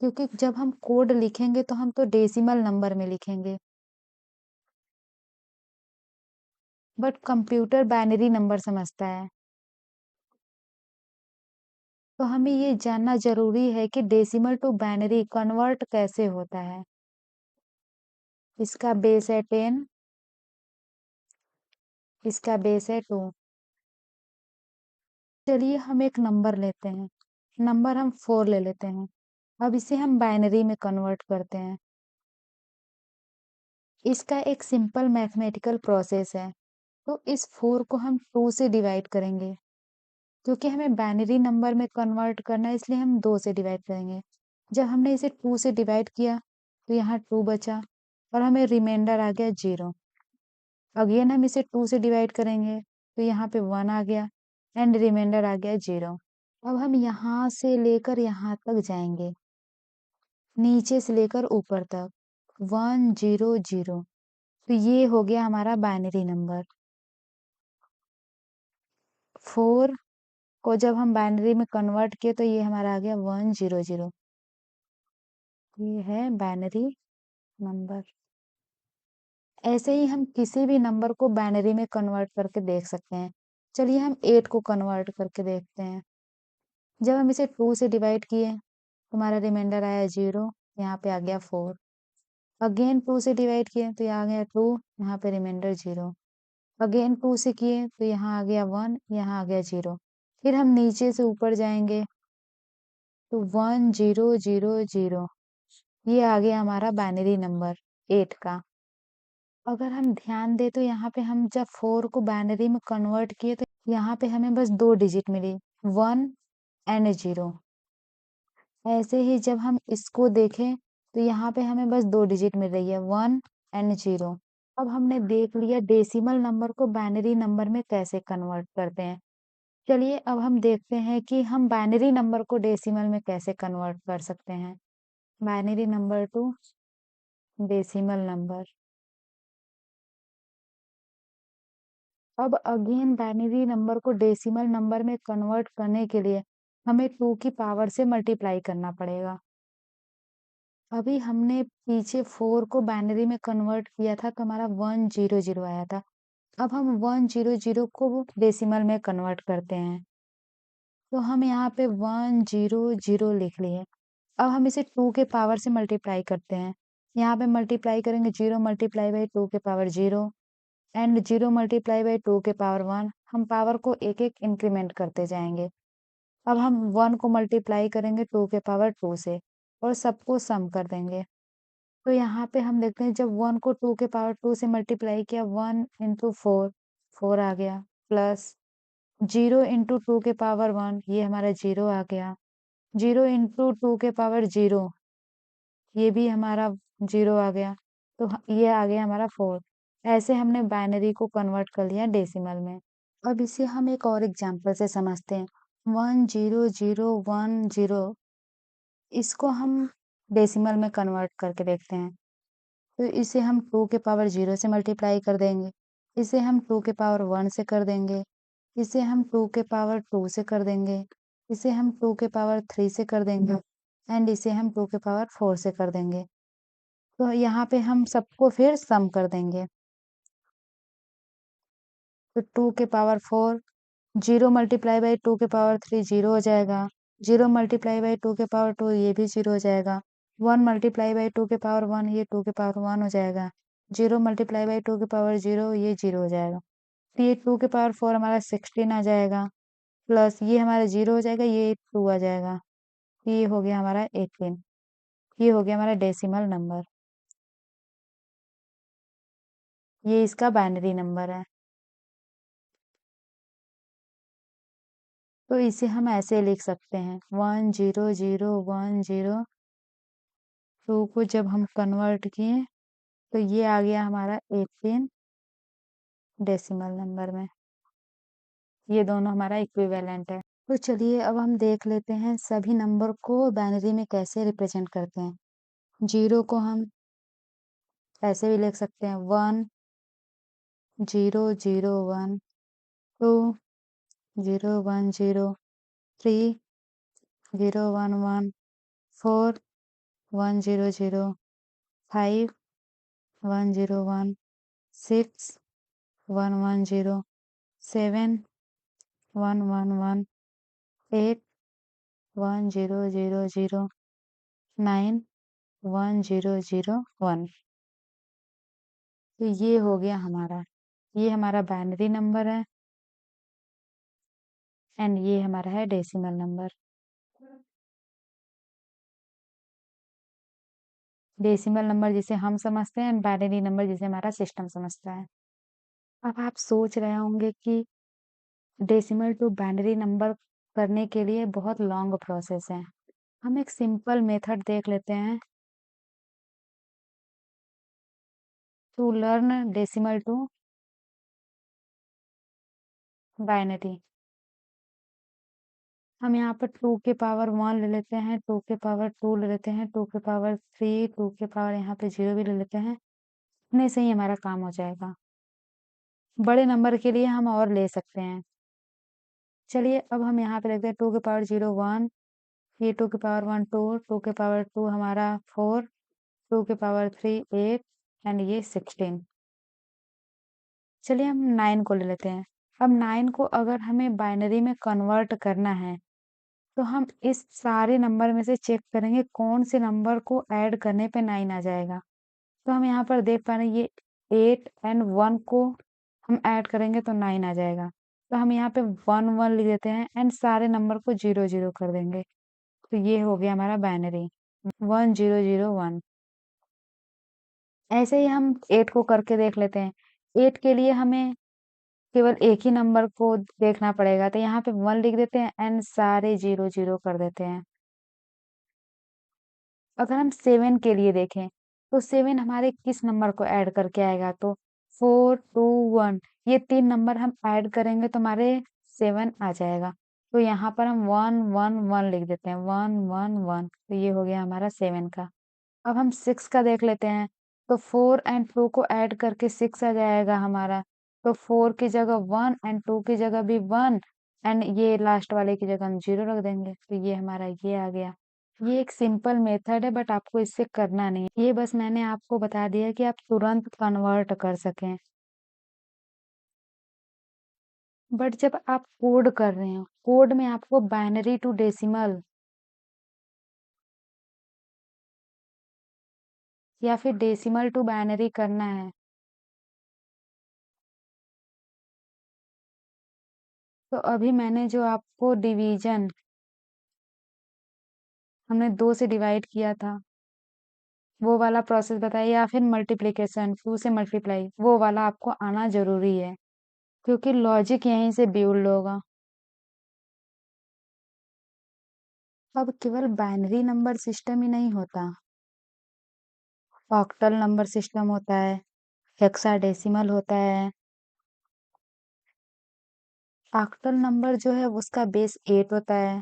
क्योंकि जब हम कोड लिखेंगे तो हम तो डेसिमल नंबर में लिखेंगे बट कंप्यूटर बाइनरी नंबर समझता है। तो हमें ये जानना जरूरी है कि डेसिमल टू बाइनरी कन्वर्ट कैसे होता है। इसका बेस है 10, इसका बेस है 2। चलिए हम एक नंबर लेते हैं, नंबर हम 4 ले लेते हैं। अब इसे हम बाइनरी में कन्वर्ट करते हैं। इसका एक सिंपल मैथमेटिकल प्रोसेस है। तो इस 4 को हम 2 से डिवाइड करेंगे, क्योंकि हमें बाइनरी नंबर में कन्वर्ट करना है इसलिए हम 2 से डिवाइड करेंगे। जब हमने इसे 2 से डिवाइड किया तो यहाँ 2 बचा और हमें रिमाइंडर आ गया 0। अगेन हम इसे 2 से डिवाइड करेंगे तो यहाँ पे 1 आ गया एंड रिमाइंडर आ गया 0। अब हम यहाँ से लेकर यहाँ तक जाएंगे, नीचे से लेकर ऊपर तक 1 0 0। तो ये हो गया हमारा बाइनरी नंबर। 4 को जब हम बाइनरी में कन्वर्ट किए तो ये हमारा आ गया 1 0 0। ये है बाइनरी नंबर। ऐसे ही हम किसी भी नंबर को बाइनरी में कन्वर्ट करके देख सकते हैं। चलिए हम 8 को कन्वर्ट करके देखते हैं। जब हम इसे 2 से डिवाइड किए तो हमारा रिमाइंडर आया 0, यहाँ पे आ गया 4। अगेन 2 से डिवाइड किए तो यहाँ आ गया 2, यहाँ पे रिमाइंडर 0। अगेन 2 से किए तो यहाँ आ गया 1, यहाँ आ गया 0। फिर हम नीचे से ऊपर जाएंगे तो 1 0 0 0, ये आ गया हमारा बाइनरी नंबर 8 का। अगर हम ध्यान दें तो यहाँ पे हम जब 4 को बाइनरी में कन्वर्ट किए तो यहाँ पे हमें बस 2 डिजिट मिली, 1 एंड 0। ऐसे ही जब हम इसको देखें तो यहाँ पे हमें बस 2 डिजिट मिल रही है, 1 एंड 0। अब हमने देख लिया डेसिमल नंबर को बाइनरी नंबर में कैसे कन्वर्ट करते हैं। चलिए अब हम देखते हैं कि हम बाइनरी नंबर को डेसिमल में कैसे कन्वर्ट कर सकते हैं। Binary number two decimal number. अब अगेन बाइनरी नंबर को डेसिमल नंबर में कन्वर्ट करने के लिए हमें 2 की पावर से मल्टीप्लाई करना पड़ेगा। अभी हमने पीछे 4 को बाइनरी में कन्वर्ट किया था तो हमारा 100 आया था। अब हम 100 को डेसिमल में कन्वर्ट करते हैं। तो हम यहाँ पे 100 लिख लिए। अब हम इसे 2 के पावर से मल्टीप्लाई करते हैं। यहाँ पे मल्टीप्लाई करेंगे 0 मल्टीप्लाई बाई 2 के पावर 0 एंड 0 मल्टीप्लाई बाई 2 के पावर 1। हम पावर को एक-एक इंक्रीमेंट करते जाएंगे। अब हम 1 को मल्टीप्लाई करेंगे 2 के पावर 2 से और सबको सम कर देंगे। तो यहाँ पे हम देखते हैं जब 1 को 2 के पावर 2 से मल्टीप्लाई किया 1 इंटू 4, 4 आ गया प्लस 0 इंटू 2 के पावर 1 ये हमारा 0 आ गया। 0 इंटू 2 के पावर 0 ये भी हमारा 0 आ गया। तो ये आ गया हमारा 4। ऐसे हमने बाइनरी को कन्वर्ट कर लिया डेसिमल में। अब इसे हम एक और एग्जांपल से समझते हैं। 10010 इसको हम डेसिमल में कन्वर्ट करके देखते हैं। तो इसे हम 2 के पावर 0 से मल्टीप्लाई कर देंगे। इसे हम 2 के पावर 1 से कर देंगे। इसे हम 2 के पावर 2 से कर देंगे। इसे हम 2 के पावर 3 से कर देंगे एंड इसे हम 2 के पावर 4 से कर देंगे। तो यहाँ पे हम सबको फिर सम कर देंगे। तो 2 के पावर 4 0 मल्टीप्लाई बाई 2 के पावर 3 0 हो जाएगा। 0 मल्टीप्लाई बाई 2 के पावर 2 ये भी 0 हो जाएगा। 1 मल्टीप्लाई बाई 2 के पावर 1 ये 2 के पावर 1 हो जाएगा। 0 मल्टीप्लाई बाई 2 के पावर 0 ये 0 हो जाएगा। तो ये 2 के पावर 4 हमारा 16 आ जाएगा प्लस ये हमारा 0 हो जाएगा ये 2 आ जाएगा। ये हो गया हमारा 18। ये हो गया हमारा डेसिमल नंबर। ये इसका बाइनरी नंबर है। तो इसे हम ऐसे लिख सकते हैं 10010 2 को जब हम कन्वर्ट किए तो ये आ गया हमारा 18 डेसिमल नंबर में। ये दोनों हमारा इक्विवेलेंट है। तो चलिए अब हम देख लेते हैं सभी नंबर को बाइनरी में कैसे रिप्रेजेंट करते हैं। 0 को हम ऐसे भी लिख सकते हैं 1 0 0 1 2 0 1 0 3 0 1 1 4 1 0 0 5 1 0 1 6 1 1 0 7 1 1 1 8 1 0 0 0 9 1 0 0 1। तो ये हो गया हमारा। ये हमारा बाइनरी नंबर है एंड ये हमारा है डेसिमल नंबर। डेसिमल नंबर जिसे हम समझते हैं एंड बाइनरी नंबर जिसे हमारा सिस्टम समझता है। अब आप सोच रहे होंगे कि डेसिमल टू बाइनरी नंबर करने के लिए बहुत लॉन्ग प्रोसेस है। हम एक सिंपल मेथड देख लेते हैं to learn decimal to binary. हम यहाँ पर 2 के पावर 1 ले लेते हैं, 2 के पावर 2 ले लेते हैं, 2 के पावर 3, 2 के पावर यहाँ पे 0 भी ले लेते हैं। इतने से ही हमारा काम हो जाएगा। बड़े नंबर के लिए हम और ले सकते हैं। चलिए अब हम यहाँ पे लिखते हैं 2 के पावर 0 1, ये 2 के पावर 1 2, 2 के पावर 2 हमारा 4, 2 के पावर 3 8 एंड ये 16। चलिए हम 9 को ले लेते हैं। अब 9 को अगर हमें बाइनरी में कन्वर्ट करना है तो हम इस सारे नंबर में से चेक करेंगे कौन से नंबर को ऐड करने पे 9 आ जाएगा। तो हम यहाँ पर देख पा रहे हैं ये 8 एंड 1 को हम ऐड करेंगे तो 9 आ जाएगा। तो हम यहाँ पे 1 1 लिख देते हैं एंड सारे नंबर को 0 0 कर देंगे। तो ये हो गया हमारा बाइनरी 1 0 0 1। ऐसे ही हम 8 को करके देख लेते हैं। 8 के लिए हमें केवल एक ही नंबर को देखना पड़ेगा। तो यहाँ पे 1 लिख देते हैं एंड सारे 0 0 कर देते हैं। अगर हम 7 के लिए देखें तो 7 हमारे किस नंबर को ऐड करके आएगा? तो 4, 2, 1 ये 3 नंबर हम ऐड करेंगे तो हमारे 7 आ जाएगा। तो यहाँ पर हम 1, 1, 1 लिख देते हैं। 1, 1, 1 तो ये हो गया हमारा 7 का। अब हम 6 का देख लेते हैं। तो 4 एंड 2 को ऐड करके 6 आ जाएगा हमारा। तो 4 की जगह 1 एंड 2 की जगह भी 1 एंड ये लास्ट वाले की जगह हम 0 रख देंगे। तो ये हमारा ये आ गया। ये एक सिंपल मेथड है बट आपको इससे करना नहीं है। ये बस मैंने आपको बता दिया कि आप तुरंत कन्वर्ट कर सकें। बट जब आप कोड कर रहे हो, कोड में आपको बाइनरी टू डेसिमल या फिर डेसिमल टू बाइनरी करना है। तो अभी मैंने जो आपको डिवीजन हमने 2 से डिवाइड किया था, वो वाला प्रोसेस बताइए या फिर मल्टीप्लिकेशन 2 से मल्टीप्लाई वो वाला आपको आना ज़रूरी है, क्योंकि लॉजिक यहीं से बिल्ड होगा। अब केवल बाइनरी नंबर सिस्टम ही नहीं होता, ऑक्टल नंबर सिस्टम होता है, हेक्साडेसिमल होता है। ऑक्टल नंबर जो है उसका बेस 8 होता है,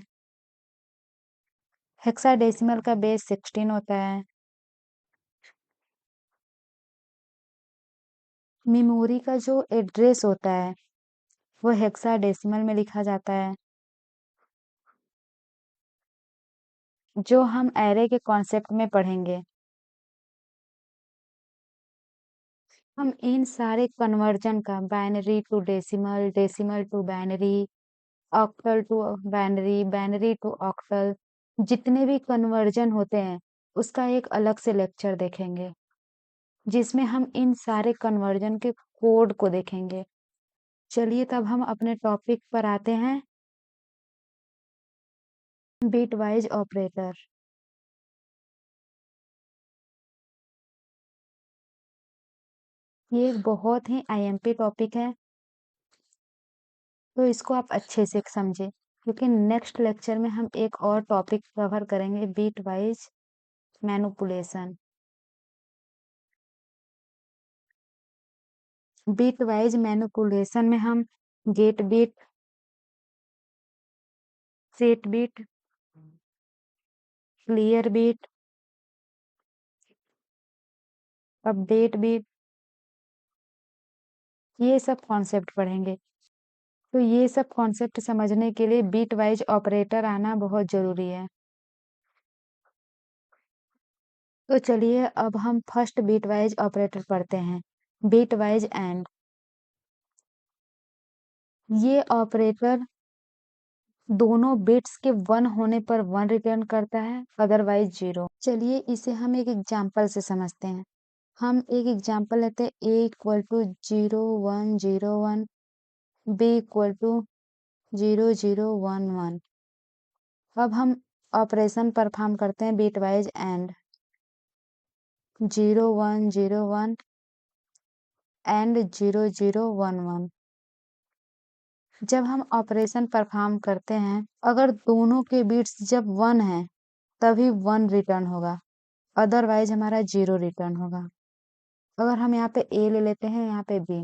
हेक्साडेसिमल का बेस 16 होता है। मेमोरी का जो एड्रेस होता है वो हेक्साडेसिमल में लिखा जाता है। जो हम एरे के कॉन्सेप्ट में पढ़ेंगे, हम इन सारे कन्वर्जन का binary to decimal, decimal to binary, octal to binary, binary to octal जितने भी कन्वर्जन होते हैं उसका एक अलग से लेक्चर देखेंगे, जिसमें हम इन सारे कन्वर्जन के कोड को देखेंगे। चलिए तब हम अपने टॉपिक पर आते हैं, बिट वाइज ऑपरेटर। ये एक बहुत ही आईएमपी टॉपिक है, तो इसको आप अच्छे से समझें, क्योंकि नेक्स्ट लेक्चर में हम एक और टॉपिक कवर करेंगे, bit wise manipulation. Bit wise manipulation में हम get bit, set bit, clear bit, update bit, ये सब कॉन्सेप्ट पढ़ेंगे। तो ये सब कॉन्सेप्ट समझने के लिए बिट वाइज ऑपरेटर आना बहुत जरूरी है। तो चलिए अब हम फर्स्ट बिट वाइज ऑपरेटर पढ़ते हैं, बिट वाइज एंड। ये ऑपरेटर दोनों बिट्स के 1 होने पर 1 रिटर्न करता है, अदरवाइज 0। चलिए इसे हम एक एग्जांपल से समझते हैं। हम एक एग्जांपल लेते हैं, a equal to 0 1 0 1, b equal to 0 0 1 1। अब हम ऑपरेशन परफॉर्म करते हैं बिट वाइज एंड, 0 1 0 1 एंड 0 0 1 1। जब हम ऑपरेशन परफॉर्म करते हैं, अगर दोनों के बिट्स जब 1 है तभी 1 रिटर्न होगा, अदरवाइज हमारा 0 रिटर्न होगा। अगर हम यहाँ पे a ले लेते हैं, यहाँ पे b,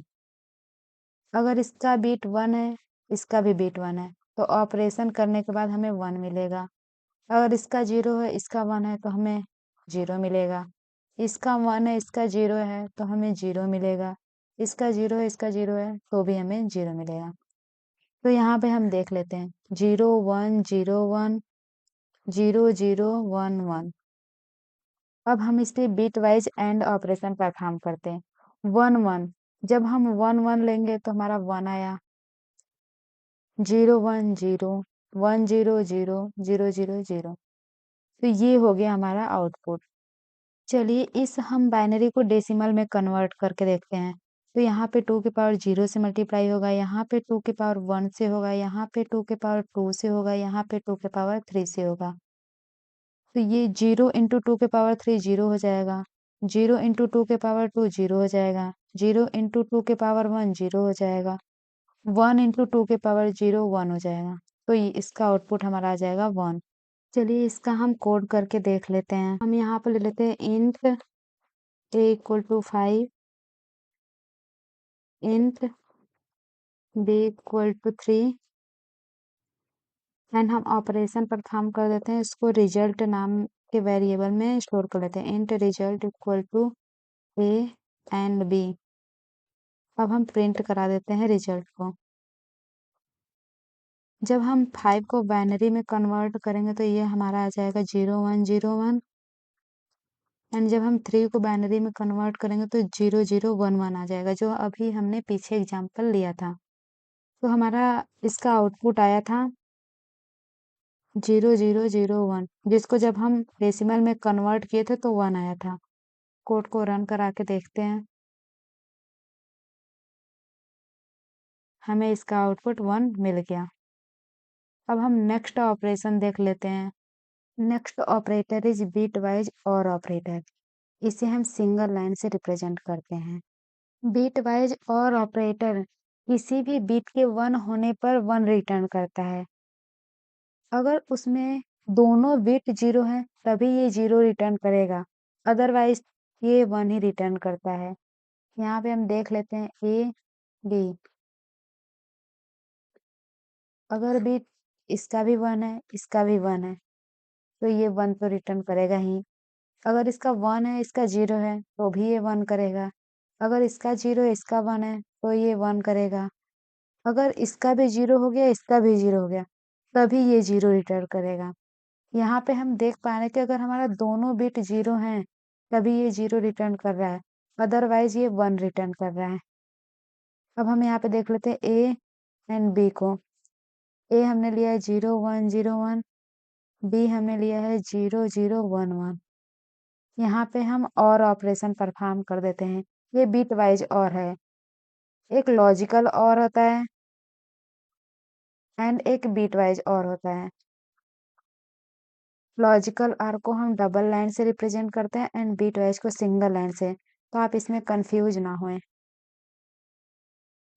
अगर इसका बिट 1 है, इसका भी बिट 1 है, तो ऑपरेशन करने के बाद हमें 1 मिलेगा। अगर इसका 0 है, इसका 1 है तो हमें 0 मिलेगा। इसका 1 है, इसका 0 है तो हमें 0 मिलेगा। इसका 0 है, इसका 0 है तो भी हमें 0 मिलेगा। तो यहाँ पे हम देख लेते हैं, 0 1 0 1 0 0 1 1। अब हम इस पे bit wise and operation perform करते हैं। 1 1, जब हम 1 1 लेंगे तो हमारा 1 आया। 0 1 0 1 0 0 0 0 0, तो ये हो गया हमारा आउटपुट। चलिए इस हम बाइनरी को डेसिमल में कन्वर्ट करके देखते हैं। तो यहाँ पे 2 की पावर 0 से मल्टीप्लाई होगा, यहाँ पे 2 की पावर 1 से होगा, यहाँ पे 2 की पावर 2 से होगा, यहाँ पे 2 की पावर 3 से होगा। तो ये 0 इंटू 2 के पावर 3 0 हो जाएगा, 0 इंटू 2 के पावर 2 0 हो जाएगा, 0 इंटू 2 के पावर 1 0 हो जाएगा, 1 इंटू 2 के पावर 0 1 हो जाएगा। तो ये इसका आउटपुट हमारा आ जाएगा 1। चलिए इसका हम कोड करके देख लेते हैं। हम यहाँ पर ले लेते हैं int a equal to 5, int b equal to 3 and हम ऑपरेशन परफॉर्म कर देते हैं, इसको रिजल्ट नाम के वेरिएबल में स्टोर कर लेते हैं। Int result equal to a and b. अब हम प्रिंट करा देते हैं रिजल्ट को। जब हम 5 को बाइनरी में कन्वर्ट करेंगे तो ये हमारा आ जाएगा 0101 एंड जब हम 3 को बाइनरी में कन्वर्ट करेंगे तो 0011 आ जाएगा, जो अभी हमने पीछे एग्जांपल लिया था। तो हमारा इसका आउटपुट आया था 0001, जिसको जब हम डेसिमल में कन्वर्ट किए थे तो 1 आया था। कोड को रन करा के देखते हैं, हमें इसका आउटपुट 1 मिल गया। अब हम नेक्स्ट ऑपरेशन देख लेते हैं। Next operator is bit wise or operator. इसे हम सिंगल लाइन से रिप्रेजेंट करते हैं। बीट वाइज और ऑपरेटर किसी भी बीट के 1 होने पर 1 रिटर्न करता है। अगर उसमें दोनों बिट 0 हैं तभी ये 0 रिटर्न करेगा, अदरवाइज ये 1 ही रिटर्न करता है। यहाँ पे हम देख लेते हैं ए बी। अगर बिट इसका भी 1 है, इसका भी 1 है, तो ये 1 तो रिटर्न करेगा ही। अगर इसका 1 है, इसका 0 है, तो भी ये 1 करेगा। अगर इसका 0 इसका 1 है, तो ये 1 करेगा। अगर इसका भी 0 हो गया, इसका भी 0 हो गया, तभी ये 0 रिटर्न करेगा। यहाँ पे हम देख पा रहे हैं कि अगर हमारा दोनों बिट 0 हैं, तभी ये 0 रिटर्न कर रहा है, अदरवाइज ये 1 रिटर्न कर रहा है। अब हम यहाँ पे देख लेते हैं ए एंड बी को। ए हमने लिया है 0101, बी हमने लिया है 0011। यहाँ पे हम और ऑपरेशन परफॉर्म कर देते हैं। ये बिट वाइज और है। एक लॉजिकल और होता है एंड एक बिट वाइज और होता है। लॉजिकल और को हम डबल लाइन से रिप्रेजेंट करते हैं एंड बिट वाइज को सिंगल लाइन से, तो आप इसमें कंफ्यूज ना होए।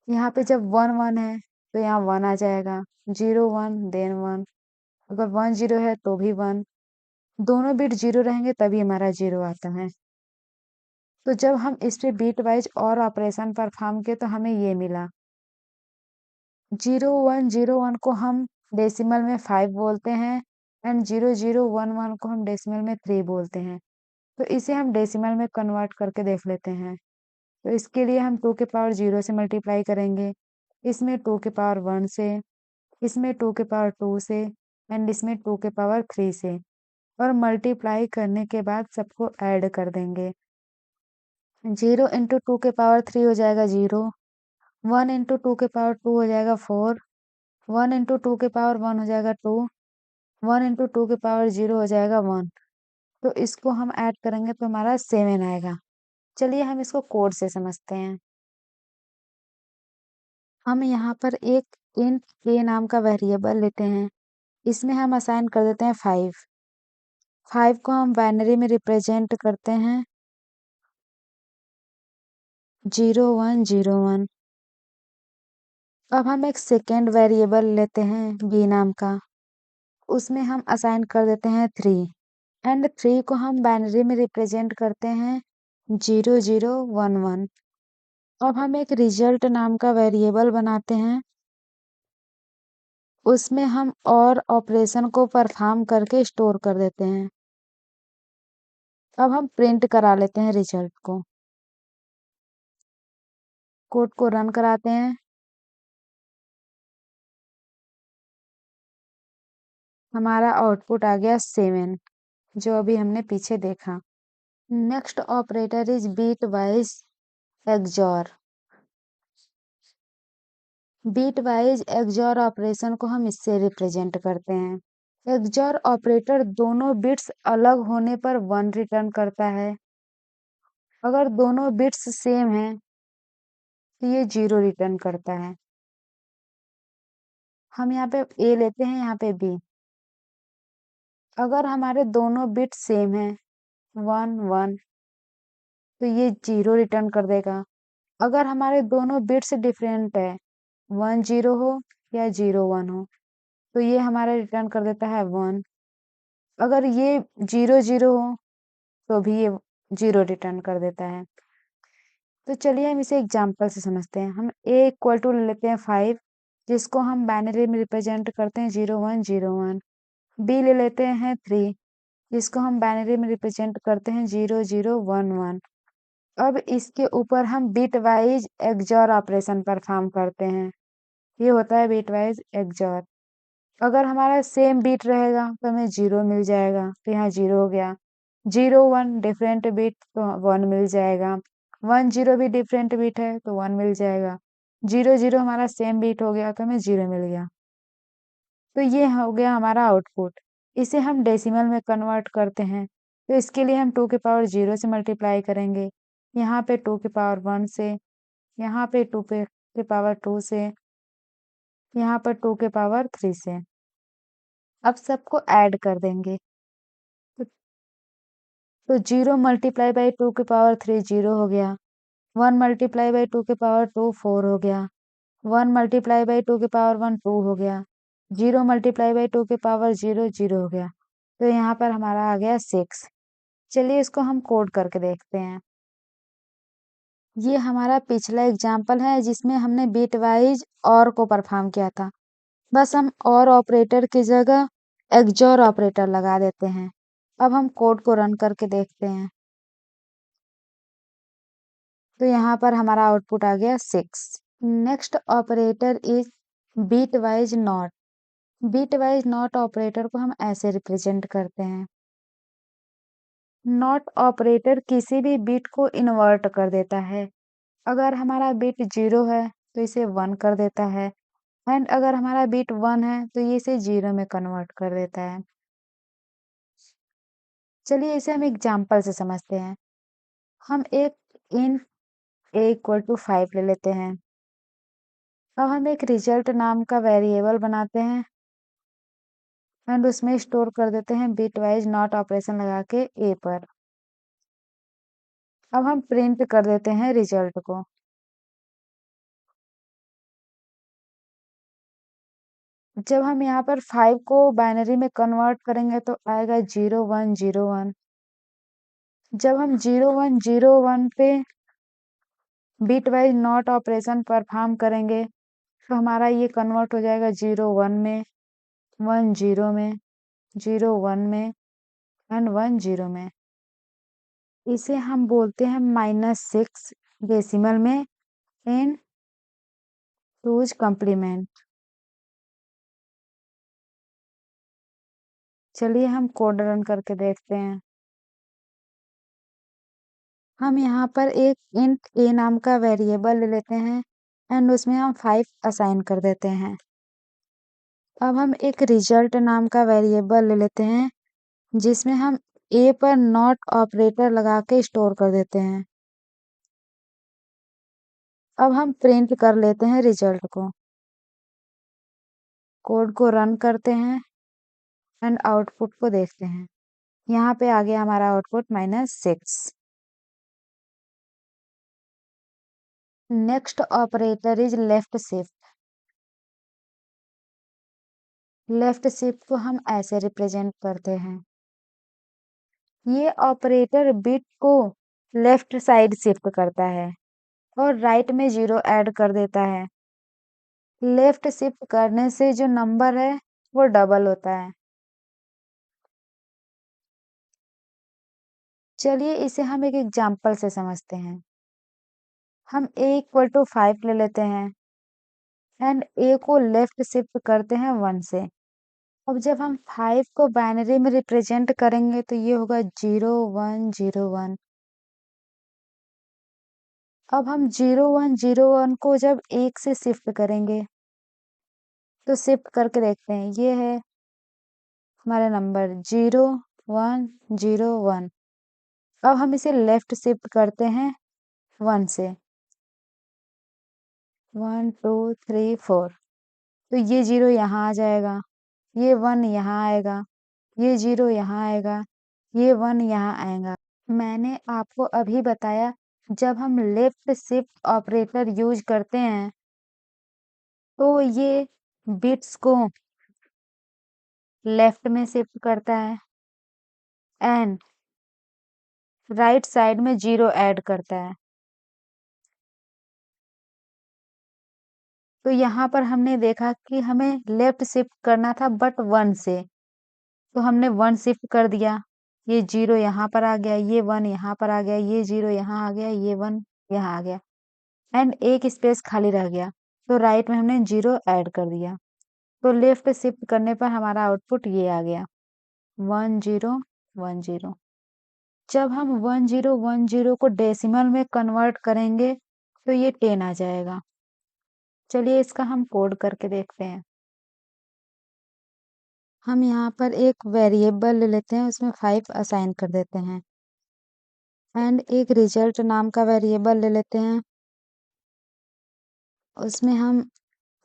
यहाँ पे जब 1 1 है तो यहाँ 1 आ जाएगा, 0 1 देन 1। अगर 1 0 है तो भी 1, दोनों बिट 0 रहेंगे तभी हमारा 0 आता है। तो जब हम इस पे बिट वाइज और ऑपरेशन परफॉर्म किए तो हमें ये मिला। 0101 को हम डेसिमल में 5 बोलते हैं एंड 0011 को हम डेसिमल में 3 बोलते हैं। तो इसे हम डेसिमल में कन्वर्ट करके देख लेते हैं। तो इसके लिए हम 2 के पावर 0 से मल्टीप्लाई करेंगे, इसमें 2 के पावर 1 से, इसमें 2 के पावर 2 से एंड इसमें 2 के पावर 3 से, और मल्टीप्लाई करने के बाद सबको ऐड कर देंगे। 0 इंटू 2 के पावर 3 हो जाएगा 0, 1 इंटू 2 के पावर 2 हो जाएगा 4, 1 इंटू 2 के पावर 1 हो जाएगा 2, 1 इंटू 2 के पावर 0 हो जाएगा 1। तो इसको हम ऐड करेंगे तो हमारा 7 आएगा। चलिए हम इसको कोड से समझते हैं। हम यहाँ पर एक इंट ए नाम का वेरिएबल लेते हैं, इसमें हम असाइन कर देते हैं 5। 5 को हम बाइनरी में रिप्रेजेंट करते हैं 0101। अब हम एक सेकेंड वेरिएबल लेते हैं बी नाम का, उसमें हम असाइन कर देते हैं 3 एंड 3 को हम बाइनरी में रिप्रेजेंट करते हैं 0011। अब हम एक रिजल्ट नाम का वेरिएबल बनाते हैं, उसमें हम और ऑपरेशन को परफॉर्म करके स्टोर कर देते हैं। अब हम प्रिंट करा लेते हैं रिजल्ट को। कोड को रन कराते हैं, हमारा आउटपुट आ गया 7, जो अभी हमने पीछे देखा। Next operator is bit wise XOR. Bit wise XOR operation को हम इससे रिप्रेजेंट करते हैं। एक्सओर ऑपरेटर दोनों बिट्स अलग होने पर 1 रिटर्न करता है। अगर दोनों बिट्स सेम हैं तो ये 0 रिटर्न करता है। हम यहाँ पे ए लेते हैं, यहाँ पे बी। अगर हमारे दोनों बिट सेम हैं 1 1, तो ये 0 रिटर्न कर देगा। अगर हमारे दोनों बिट्स डिफरेंट है, 1 0 हो या 0 1 हो, तो ये हमारा रिटर्न कर देता है 1। अगर ये 0 0 हो तो भी ये 0 रिटर्न कर देता है। तो चलिए हम इसे एग्जाम्पल से समझते हैं। हम a इक्वल टू ले लेते हैं 5, जिसको हम बाइनरी में रिप्रेजेंट करते हैं 0101। b ले लेते हैं 3, जिसको हम बाइनरी में रिप्रेजेंट करते हैं 0011। अब इसके ऊपर हम bit wise XOR operation perform करते हैं। ये होता है बिट वाइज एक्सओर। अगर हमारा सेम बिट रहेगा तो हमें 0 मिल जाएगा, तो यहाँ 0 हो गया। 01 डिफरेंट बिट तो 1 मिल जाएगा। 10 भी डिफरेंट बिट है तो 1 मिल जाएगा। 00 हमारा सेम बिट हो गया तो हमें 0 मिल गया। तो ये हो गया हमारा आउटपुट। इसे हम डेसिमल में कन्वर्ट करते हैं, तो इसके लिए हम 2 की पावर 0 से मल्टीप्लाई करेंगे, यहाँ पे 2 की पावर 1 से, यहाँ पे 2 की पावर 2 से, यहाँ पर 2 के पावर 3 से। अब सबको ऐड कर देंगे। तो 0 मल्टीप्लाई बाई 2 की पावर 3 0 हो गया। 1 मल्टीप्लाई बाई 2 की पावर 2 4 हो गया। 1 मल्टीप्लाई बाई 2 की पावर 1 2 हो गया। 0 मल्टीप्लाई बाई 2 की पावर 0 0 हो गया। तो यहाँ पर हमारा आ गया 6। चलिए इसको हम कोड करके देखते हैं। ये हमारा पिछला एग्जाम्पल है जिसमें हमने बिट वाइज और को परफॉर्म किया था। बस हम और ऑपरेटर की जगह एक्सओर ऑपरेटर लगा देते हैं। अब हम कोड को रन करके देखते हैं। तो यहाँ पर हमारा आउटपुट आ गया 6। Next operator is bit wise not. Bit wise not operator को हम ऐसे रिप्रेजेंट करते हैं। नॉट ऑपरेटर किसी भी बिट को इन्वर्ट कर देता है। अगर हमारा बिट 0 है तो इसे 1 कर देता है, एंड अगर हमारा बिट 1 है तो ये इसे 0 में कन्वर्ट कर देता है। चलिए इसे हम एग्जाम्पल से समझते हैं। हम एक इंट a इक्वल टू 5 ले लेते हैं। अब हम एक रिजल्ट नाम का वेरिएबल बनाते हैं एंड उसमें स्टोर कर देते हैं बिट वाइज नॉट ऑपरेशन लगा के a पर। अब हम प्रिंट कर देते हैं रिजल्ट को। जब हम यहाँ पर 5 को बाइनरी में कन्वर्ट करेंगे तो आएगा 0101। जब हम 0101 पे bit wise not operation perform करेंगे तो हमारा ये कन्वर्ट हो जाएगा 01 में, 10 में, 01 में एंड 10 में। इसे हम बोलते हैं -6 डेसिमल में इन टूज कम्प्लीमेंट। चलिए हम कोड रन करके देखते हैं। हम यहाँ पर एक इंट a नाम का वेरिएबल ले लेते हैं एंड उसमें हम 5 असाइन कर देते हैं। अब हम एक रिजल्ट नाम का वेरिएबल ले लेते हैं जिसमें हम a पर नॉट ऑपरेटर लगा के स्टोर कर देते हैं। अब हम प्रिंट कर लेते हैं रिजल्ट को। कोड को रन करते हैं एंड आउटपुट को देखते हैं। यहाँ पे आ गया हमारा output -6। Next operator is left shift. Left shift को हम ऐसे रिप्रेजेंट करते हैं। ये ऑपरेटर बिट को लेफ्ट साइड शिफ्ट करता है और राइट में 0 ऐड कर देता है। लेफ्ट शिफ्ट करने से जो नंबर है वो डबल होता है। चलिए इसे हम एक एग्जाम्पल से समझते हैं। हम a इक्वल टू 5 ले लेते हैं एंड a को लेफ्ट शिफ्ट करते हैं 1 से। अब जब हम 5 को बाइनरी में रिप्रेजेंट करेंगे तो ये होगा 0101। अब हम 0101 को जब 1 से शिफ्ट करेंगे तो शिफ्ट करके देखते हैं। ये है हमारा नंबर 0101। अब हम इसे लेफ्ट शिफ्ट करते हैं 1 से, 1 2 3 4। तो ये 0 यहाँ आ जाएगा, ये 1 यहाँ आएगा, ये 0 यहाँ आएगा, ये 1 यहाँ आएगा। मैंने आपको अभी बताया जब हम लेफ्ट शिफ्ट ऑपरेटर यूज करते हैं तो ये बिट्स को लेफ्ट में शिफ्ट करता है एंड राइट साइड में 0 ऐड करता है। तो यहाँ पर हमने देखा कि हमें लेफ्ट शिफ्ट करना था बट 1 से, तो हमने 1 शिफ्ट कर दिया। ये 0 यहाँ पर आ गया, ये 1 यहाँ पर आ गया, ये 0 यहाँ आ गया, ये 1 यहाँ आ गया एंड एक स्पेस खाली रह गया, तो राइट में हमने 0 ऐड कर दिया। तो लेफ्ट शिफ्ट करने पर हमारा आउटपुट ये आ गया 1 0 1 0। जब हम 1 0 1 0 को डेसिमल में कन्वर्ट करेंगे तो ये 10 आ जाएगा। चलिए इसका हम कोड करके देखते हैं। हम यहाँ पर एक वेरिएबल ले लेते हैं, उसमें 5 असाइन कर देते हैं एंड एक रिजल्ट नाम का वेरिएबल ले लेते हैं, उसमें हम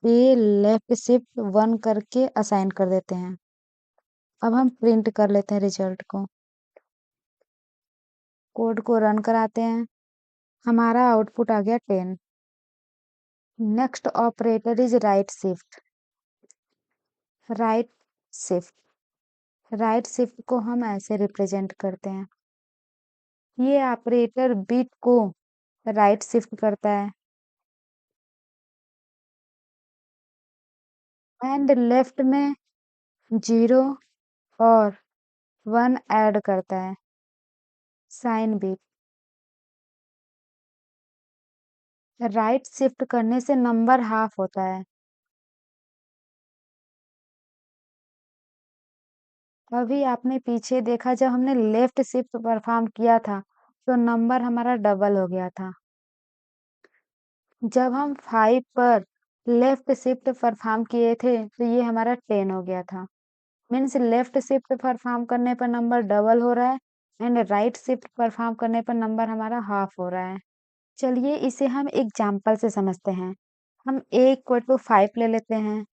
ए लेफ्ट शिफ्ट 1 करके असाइन कर देते हैं। अब हम प्रिंट कर लेते हैं रिजल्ट को, कोड को रन कराते हैं, हमारा आउटपुट आ गया 10। Next operator is right shift. Right shift right shift को हम ऐसे रिप्रेजेंट करते हैं, ये ऑपरेटर बिट को राइट शिफ्ट करता है एंड लेफ्ट में 0 और 1 ऐड करता है, साइन बिट। राइट शिफ्ट करने से नंबर हाफ होता है। अभी आपने पीछे देखा जब हमने लेफ्ट शिफ्ट परफॉर्म किया था तो नंबर हमारा डबल हो गया था। जब हम 5 पर लेफ्ट शिफ्ट परफॉर्म किए थे तो ये हमारा 10 हो गया था। मीन्स लेफ्ट शिफ्ट परफॉर्म करने पर नंबर डबल हो रहा है एंड राइट शिफ्ट परफॉर्म करने पर नंबर हमारा हाफ हो रहा है। चलिए इसे हम एग्जाम्पल से समझते हैं। हम a इक्वल टू 5 ले लेते हैं,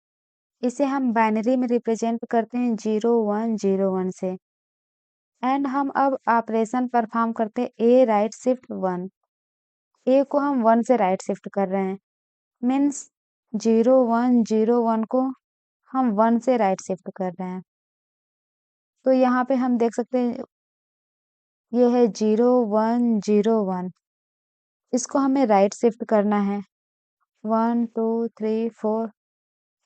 इसे हम बाइनरी में रिप्रेजेंट करते हैं 0101 से एंड हम अब ऑपरेशन परफॉर्म करते हैं ए राइट शिफ्ट 1। ए को हम 1 से राइट शिफ्ट कर रहे हैं, मीन्स 0101 को हम 1 से राइट शिफ्ट कर रहे हैं। तो यहाँ पे हम देख सकते हैं ये है 0101, इसको हमें राइट शिफ्ट करना है 1 2 3 4,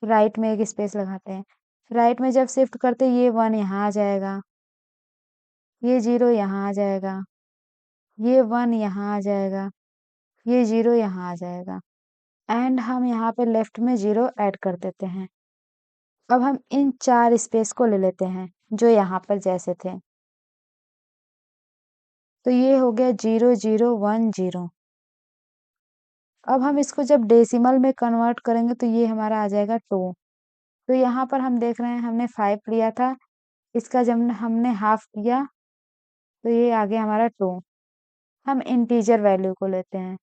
राइट में एक स्पेस लगाते हैं। राइट में जब शिफ्ट करते ये 1 यहाँ आ जाएगा, ये 0 यहाँ आ जाएगा, ये 1 यहाँ आ जाएगा, ये 0 यहाँ आ जाएगा एंड हम यहाँ पे लेफ्ट में 0 ऐड कर देते हैं। अब हम इन 4 स्पेस को ले लेते हैं जो यहाँ पर जैसे थे, तो ये हो गया 0010। अब हम इसको जब डेसिमल में कन्वर्ट करेंगे तो ये हमारा आ जाएगा 2। तो यहाँ पर हम देख रहे हैं हमने 5 लिया था, इसका जब हमने हाफ किया तो ये आ गया हमारा 2। हम इंटीजर वैल्यू को लेते हैं।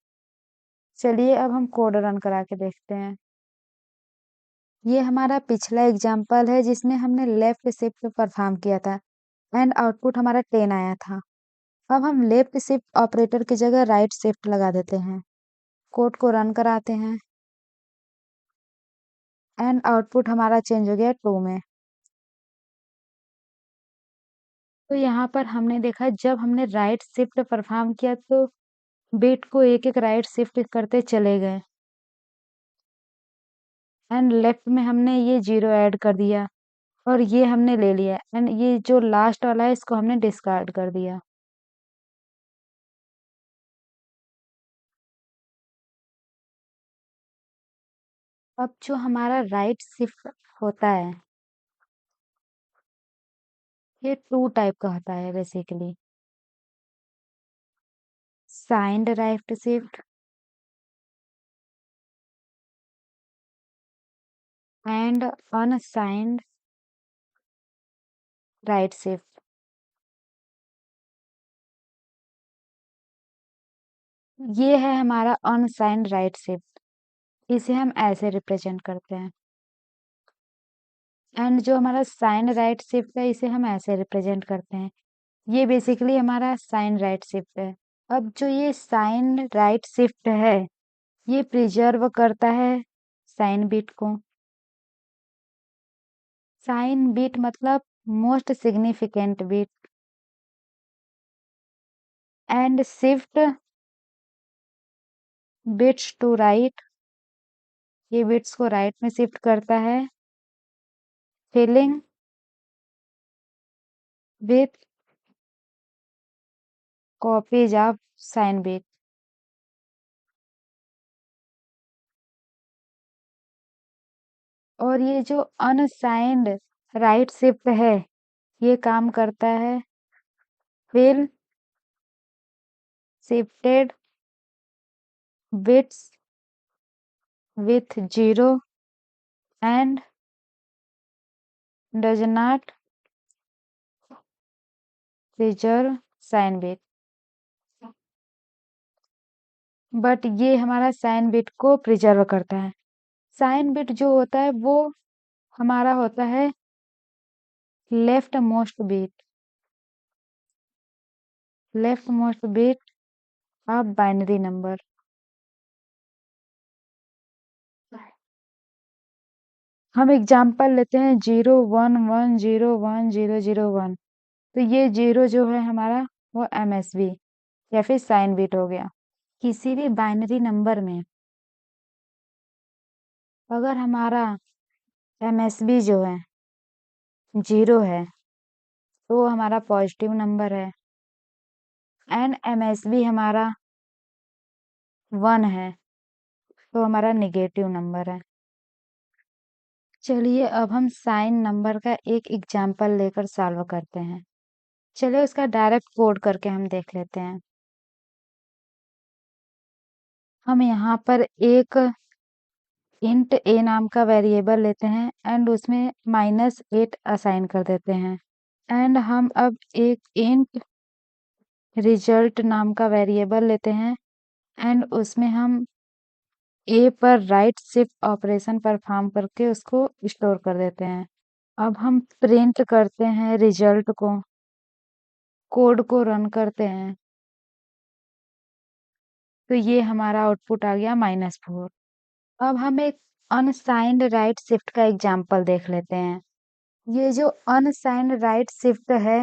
चलिए अब हम कोड रन करा के देखते हैं। ये हमारा पिछला एग्जाम्पल है जिसमें हमने लेफ्ट शिफ्ट परफॉर्म किया था एंड आउटपुट हमारा 10 आया था। अब हम लेफ्ट शिफ्ट ऑपरेटर की जगह राइट शिफ्ट लगा देते हैं, कोड को रन कराते हैं एंड आउटपुट हमारा चेंज हो गया 2 में। तो यहाँ पर हमने देखा जब हमने राइट शिफ्ट परफॉर्म किया तो बिट को एक एक राइट शिफ्ट करते चले गए एंड लेफ्ट में हमने ये 0 ऐड कर दिया और ये हमने ले लिया एंड ये जो लास्ट वाला है इसको हमने डिस्कार्ड कर दिया। अब जो हमारा राइट शिफ्ट होता है ये 2 टाइप का होता है basically, signed right shift and unsigned right shift. ये है हमारा अनसाइंड राइट शिफ्ट, इसे हम ऐसे रिप्रेजेंट करते हैं एंड जो हमारा साइन राइट शिफ्ट है इसे हम ऐसे रिप्रेजेंट करते हैं। ये बेसिकली हमारा साइन राइट शिफ्ट है। अब जो ये साइन राइट शिफ्ट है ये प्रिजर्व करता है साइन बिट को। साइन बिट मतलब most significant bit. And shift bits to right, ये बिट्स को राइट में शिफ्ट करता है, filling with copies of sign bit. और ये जो अनसाइंड राइट शिफ्ट है, ये काम करता है fill shifted bits with zero and does not preserve sign bit. But ये हमारा साइन बिट को प्रिजर्व करता है। साइन बिट जो होता है वो हमारा होता है left most bit of binary number. हम एग्जांपल लेते हैं 0 1 1 0 1 0 0 1। तो ये 0 जो है हमारा वो एमएसबी या फिर साइन बिट हो गया। किसी भी बाइनरी नंबर में अगर हमारा एमएसबी जो है 0 है तो वो हमारा पॉजिटिव नंबर है, एंड एमएसबी हमारा 1 है तो हमारा नेगेटिव नंबर है। चलिए अब हम साइन नंबर का एक एग्जाम्पल लेकर सॉल्व करते हैं। चलिए उसका डायरेक्ट कोड करके हम देख लेते हैं। हम यहाँ पर एक इंट ए नाम का वेरिएबल लेते हैं एंड उसमें -8 असाइन कर देते हैं। एंड हम अब एक इंट रिजल्ट नाम का वेरिएबल लेते हैं एंड उसमें हम ए पर राइट शिफ्ट ऑपरेशन परफॉर्म करके उसको स्टोर कर देते हैं। अब हम प्रिंट करते हैं रिजल्ट को, कोड को रन करते हैं, तो ये हमारा आउटपुट आ गया -4। अब हम एक अनसाइंड राइट शिफ्ट का एग्जाम्पल देख लेते हैं। ये जो अनसाइंड राइट शिफ्ट है,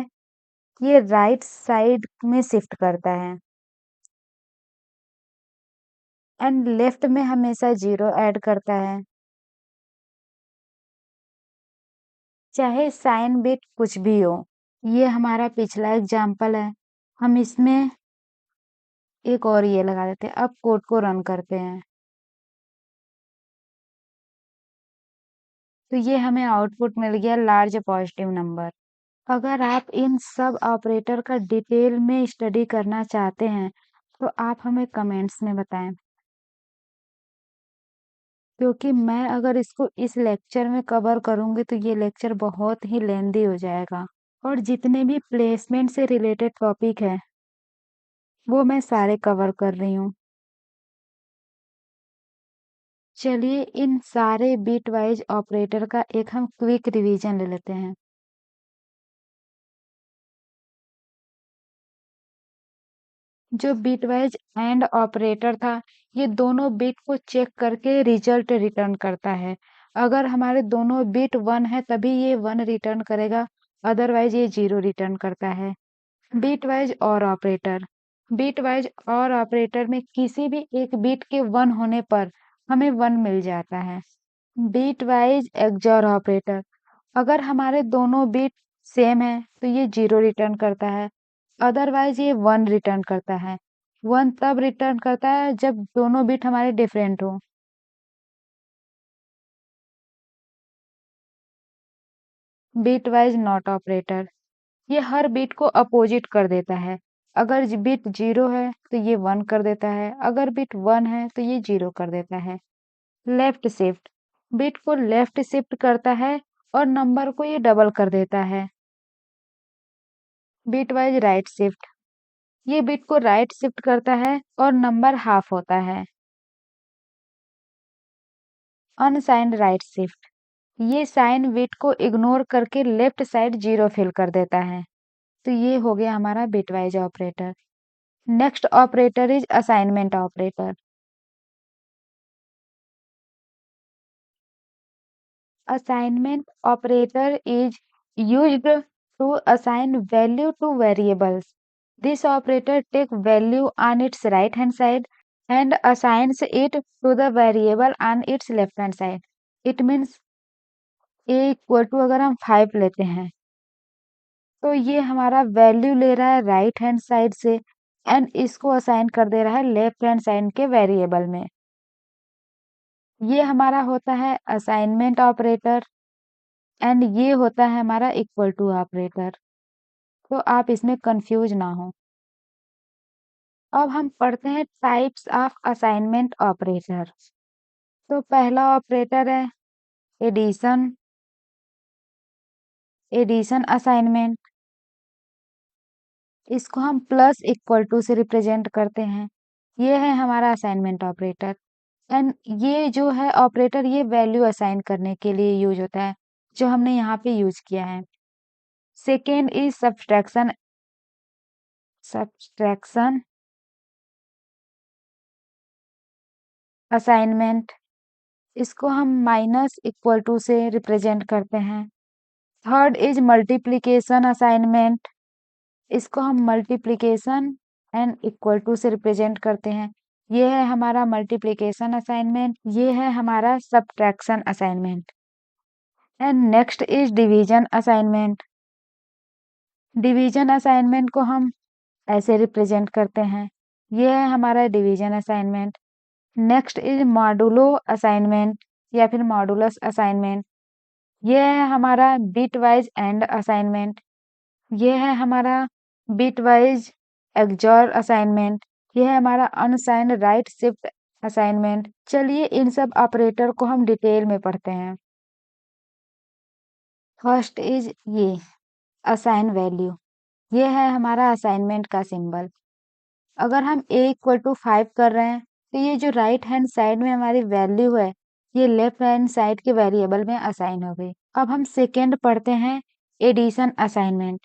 ये राइट साइड में शिफ्ट करता है एंड लेफ्ट में हमेशा 0 ऐड करता है, चाहे साइन बिट कुछ भी हो। ये हमारा पिछला एग्जाम्पल है। हम इसमें एक और ये लगा देते हैं। अब कोड को रन करते हैं, तो ये हमें आउटपुट मिल गया लार्ज पॉजिटिव नंबर। अगर आप इन सब ऑपरेटर का डिटेल में स्टडी करना चाहते हैं तो आप हमें कमेंट्स में बताएं, क्योंकि मैं अगर इसको इस लेक्चर में कवर करूंगी तो ये लेक्चर बहुत ही लेंदी हो जाएगा। और जितने भी प्लेसमेंट से रिलेटेड टॉपिक है वो मैं सारे कवर कर रही हूँ। चलिए इन सारे बिट वाइज ऑपरेटर का एक हम क्विक रिवीजन ले लेते हैं। जो बिट वाइज एंड ऑपरेटर था, ये दोनों बिट को चेक करके रिजल्ट रिटर्न करता है। अगर हमारे दोनों बिट 1 है तभी ये 1 रिटर्न करेगा, अदरवाइज ये 0 रिटर्न करता है। Bit wise or operator, bit wise or operator में किसी भी एक बिट के 1 होने पर हमें 1 मिल जाता है। बिट वाइज एक्सओर ऑपरेटर, अगर हमारे दोनों बिट सेम है तो ये 0 रिटर्न करता है, अदरवाइज ये 1 रिटर्न करता है। 1 तब रिटर्न करता है जब दोनों बिट हमारे डिफरेंट हो। बिट वाइज नॉट ऑपरेटर, ये हर बिट को अपोजिट कर देता है। अगर बिट 0 है तो ये 1 कर देता है, अगर बिट 1 है तो ये 0 कर देता है। लेफ्ट शिफ्ट, बिट को लेफ्ट शिफ्ट करता है और नंबर को ये डबल कर देता है। बिट वाइज राइट शिफ्ट, ये बिट को राइट शिफ्ट करता है और नंबर हाफ होता है। अनसाइंड राइट शिफ्ट, ये साइन बिट को इग्नोर करके लेफ्ट साइड 0 फिल कर देता है। तो ये हो गया हमारा bitwise operator. Next operator is assignment operator. Assignment operator is used to assign value to variables This operator take value on its right hand side and assigns it to the variable on its left hand side. It means a equal to अगर हम 5 लेते हैं तो ये हमारा value ले रहा है राइट हैंड साइड से एंड इसको असाइन कर दे रहा है लेफ्ट हैंड साइड के वेरिएबल में। ये हमारा होता है असाइनमेंट ऑपरेटर एंड ये होता है हमारा इक्वल टू ऑपरेटर। तो आप इसमें कंफ्यूज ना हो। अब हम पढ़ते हैं टाइप्स ऑफ असाइनमेंट ऑपरेटर। तो पहला ऑपरेटर है एडिशन एडिशन असाइनमेंट। इसको हम प्लस इक्वल टू से रिप्रेजेंट करते हैं। ये है हमारा असाइनमेंट ऑपरेटर एंड ये जो है ऑपरेटर ये वैल्यू असाइन करने के लिए यूज होता है जो हमने यहाँ पे यूज किया है। Second is subtraction subtraction assignment. इसको हम माइनस इक्वल टू से रिप्रेजेंट करते हैं। Third is multiplication assignment. इसको हम मल्टीप्लिकेशन एंड इक्वल टू से रिप्रेजेंट करते हैं। ये है हमारा मल्टीप्लिकेशन असाइनमेंट, ये है हमारा subtraction assignment. And next is division assignment. Division assignment को हम ऐसे रिप्रेजेंट करते हैं। ये है हमारा division assignment. Next is modulo assignment या फिर मॉडुलस असाइनमेंट। ये है हमारा बिट वाइज एंड असाइनमेंट। ये है हमारा बिट वाइज एक्सओर असाइनमेंट। ये है हमारा अनसाइंड राइट शिफ्ट असाइनमेंट। चलिए इन सब ऑपरेटर को हम डिटेल में पढ़ते हैं। फर्स्ट इज ये असाइन वैल्यू। ये है हमारा असाइनमेंट का सिंबल। अगर हम a इक्वल टू 5 कर रहे हैं तो ये जो राइट हैंड साइड में हमारी वैल्यू है ये लेफ्ट हैंड साइड के वेरिएबल में असाइन हो गई। अब हम सेकेंड पढ़ते हैं एडिशन असाइनमेंट।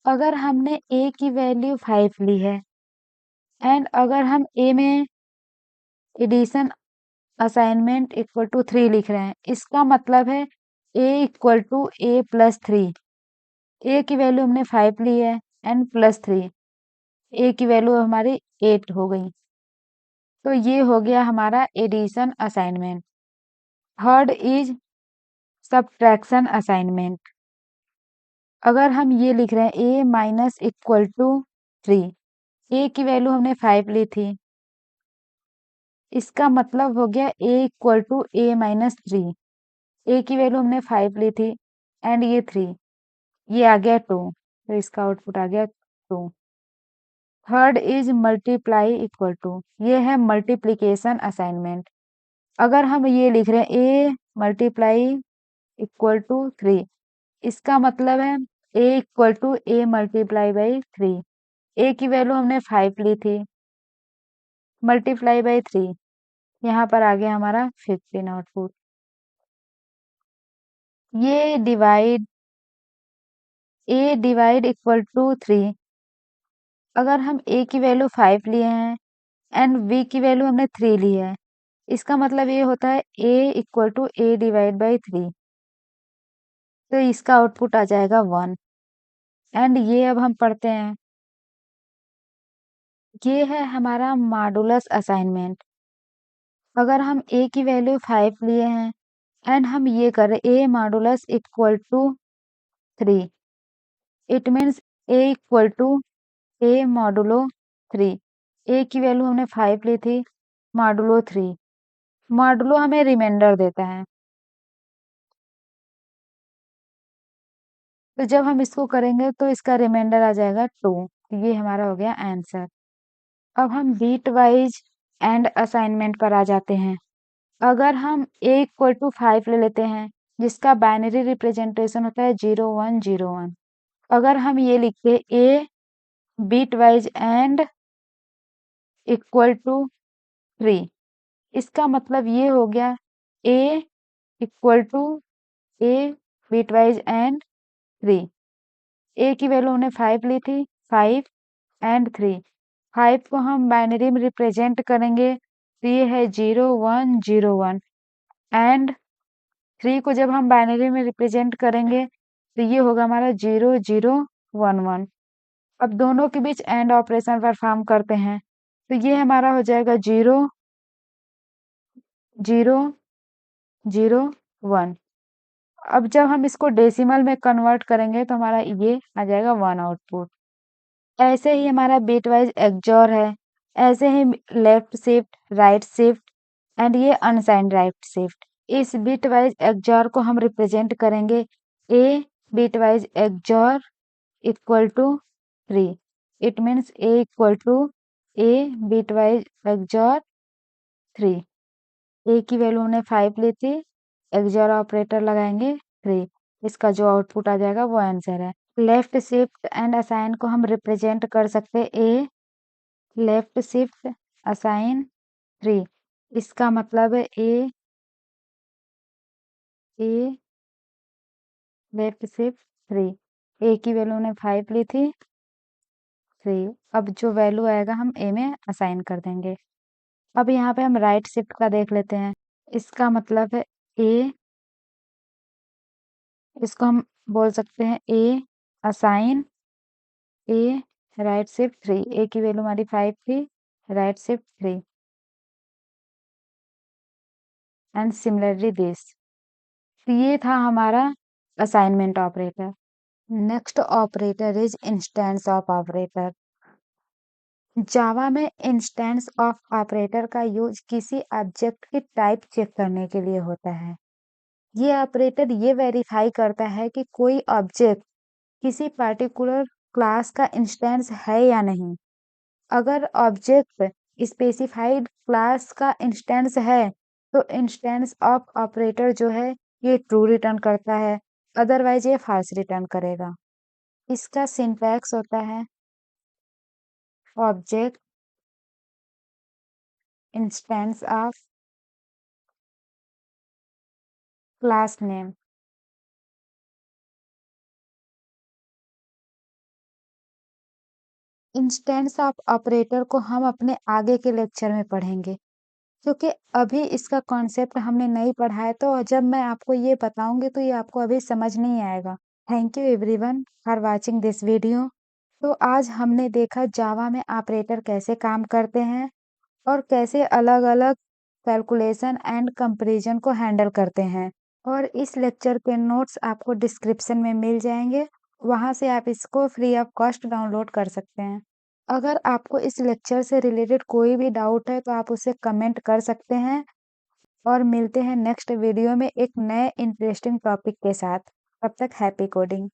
अगर हमने a की वैल्यू 5 ली है एंड अगर हम a में एडिशन असाइनमेंट इक्वल टू 3 लिख रहे हैं, इसका मतलब है a equal to a plus 3। a की वैल्यू हमने 5 ली है एंड प्लस 3, a की वैल्यू हमारी 8 हो गई। तो ये हो गया हमारा addition assignment. Third is subtraction assignment. अगर हम ये लिख रहे हैं a minus equal to 3, a की वैल्यू हमने 5 ली थी, इसका मतलब हो गया a equal to a minus 3। a की वैल्यू हमने 5 ली थी एंड ये 3, ये आ गया 2, तो इसका आउटपुट आ गया 2। Third is multiply equal to, ये है मल्टीप्लीकेशन असाइनमेंट। अगर हम ये लिख रहे हैं a मल्टीप्लाई इक्वल टू 3, इसका मतलब है a equal to a multiply by 3। a की वैल्यू हमने 5 ली थी, मल्टीप्लाई बाई 3, यहाँ पर आ गया हमारा 15 आउटपुट। ये divide a divide equal to 3। अगर हम a की वैल्यू 5 लिए हैं एंड b की वैल्यू हमने 3 ली है, इसका मतलब ये होता है a equal to a divide by 3, तो इसका आउटपुट आ जाएगा 1। एंड ये अब हम पढ़ते हैं, ये है हमारा मॉडुलस असाइनमेंट। अगर हम a की वैल्यू 5 लिए हैं एंड हम ये कर रहे a modulus equal to 3, it means a equal to a modulo 3। a की वैल्यू हमने 5 ली थी, मॉडुलो 3। मॉडुलो हमें रिमाइंडर देता है, तो जब हम इसको करेंगे तो इसका रिमाइंडर आ जाएगा 2। ये हमारा हो गया आंसर। अब हम बीट वाइज एंड असाइनमेंट पर आ जाते हैं। अगर हम a इक्वल टू 5 ले लेते हैं जिसका बाइनरी रिप्रेजेंटेशन होता है 0101। अगर हम ये लिखते a bit wise and equal to 3, इसका मतलब ये हो गया a equal to a bit wise and 3। a की वैल्यू हमने 5 ली थी, 5 एंड 3। 5 को हम बाइनरी में रिप्रेजेंट करेंगे तो ये है 0101 एंड 3 को जब हम बाइनरी में रिप्रेजेंट करेंगे तो ये होगा हमारा 0011। अब दोनों के बीच एंड ऑपरेशन परफॉर्म करते हैं, तो ये हमारा हो जाएगा 0 0 0 1। अब जब हम इसको डेसिमल में कन्वर्ट करेंगे तो हमारा ये आ जाएगा 1 आउटपुट। ऐसे ही हमारा बिट वाइज एक्सओर है, ऐसे ही left shift, right shift and ये अनसाइंड राइट शिफ्ट। इस बिट वाइज एक्सओर को हम रिप्रेजेंट करेंगे A bitwise XOR equal to 3। It means A equal to A bitwise XOR 3। A की value हमने 5 ली थी, एक्सओर ऑपरेटर लगाएंगे 3। इसका जो आउटपुट आ जाएगा वो आंसर है। लेफ्ट शिफ्ट एंड असाइन को हम रिप्रेजेंट कर सकते हैं ए लेफ्ट शिफ्ट असाइन 3। इसका मतलब है ए लेफ्ट शिफ्ट 3। ए की वैल्यू ने 5 ली थी 3। अब जो वैल्यू आएगा हम ए में असाइन कर देंगे। अब यहाँ पे हम राइट शिफ्ट का देख लेते हैं। इसका मतलब है ए, इसको हम बोल सकते हैं A assign A right shift 3। A की वैल्यू हमारी 5 थी, right shift 3 and similarly this. ये था हमारा assignment operator. Next operator is instance of operator. Java में इंस्टेंस ऑफ ऑपरेटर का यूज किसी ऑब्जेक्ट की टाइप चेक करने के लिए होता है। ये ऑपरेटर ये वेरीफाई करता है कि कोई ऑब्जेक्ट किसी पर्टिकुलर क्लास का इंस्टेंस है या नहीं। अगर ऑब्जेक्ट स्पेसिफाइड क्लास का इंस्टेंस है तो इंस्टेंस ऑफ ऑपरेटर जो है ये ट्रू रिटर्न करता है, अदरवाइज ये फॉल्स रिटर्न करेगा। इसका सिंटैक्स होता है object instance of class name. Instance of operator को हम अपने आगे के लेक्चर में पढ़ेंगे, क्योंकि अभी इसका कॉन्सेप्ट हमने नहीं पढ़ा है, तो जब मैं आपको ये बताऊंगी तो ये आपको अभी समझ नहीं आएगा। Thank you everyone for watching this video. तो आज हमने देखा जावा में ऑपरेटर कैसे काम करते हैं और कैसे अलग-अलग कैलकुलेशन एंड कंपैरिजन को हैंडल करते हैं। और इस लेक्चर के नोट्स आपको डिस्क्रिप्शन में मिल जाएंगे, वहां से आप इसको फ्री ऑफ कॉस्ट डाउनलोड कर सकते हैं। अगर आपको इस लेक्चर से रिलेटेड कोई भी डाउट है तो आप उसे कमेंट कर सकते हैं, और मिलते हैं नेक्स्ट वीडियो में एक नए इंटरेस्टिंग टॉपिक के साथ। तब तक हैप्पी कोडिंग।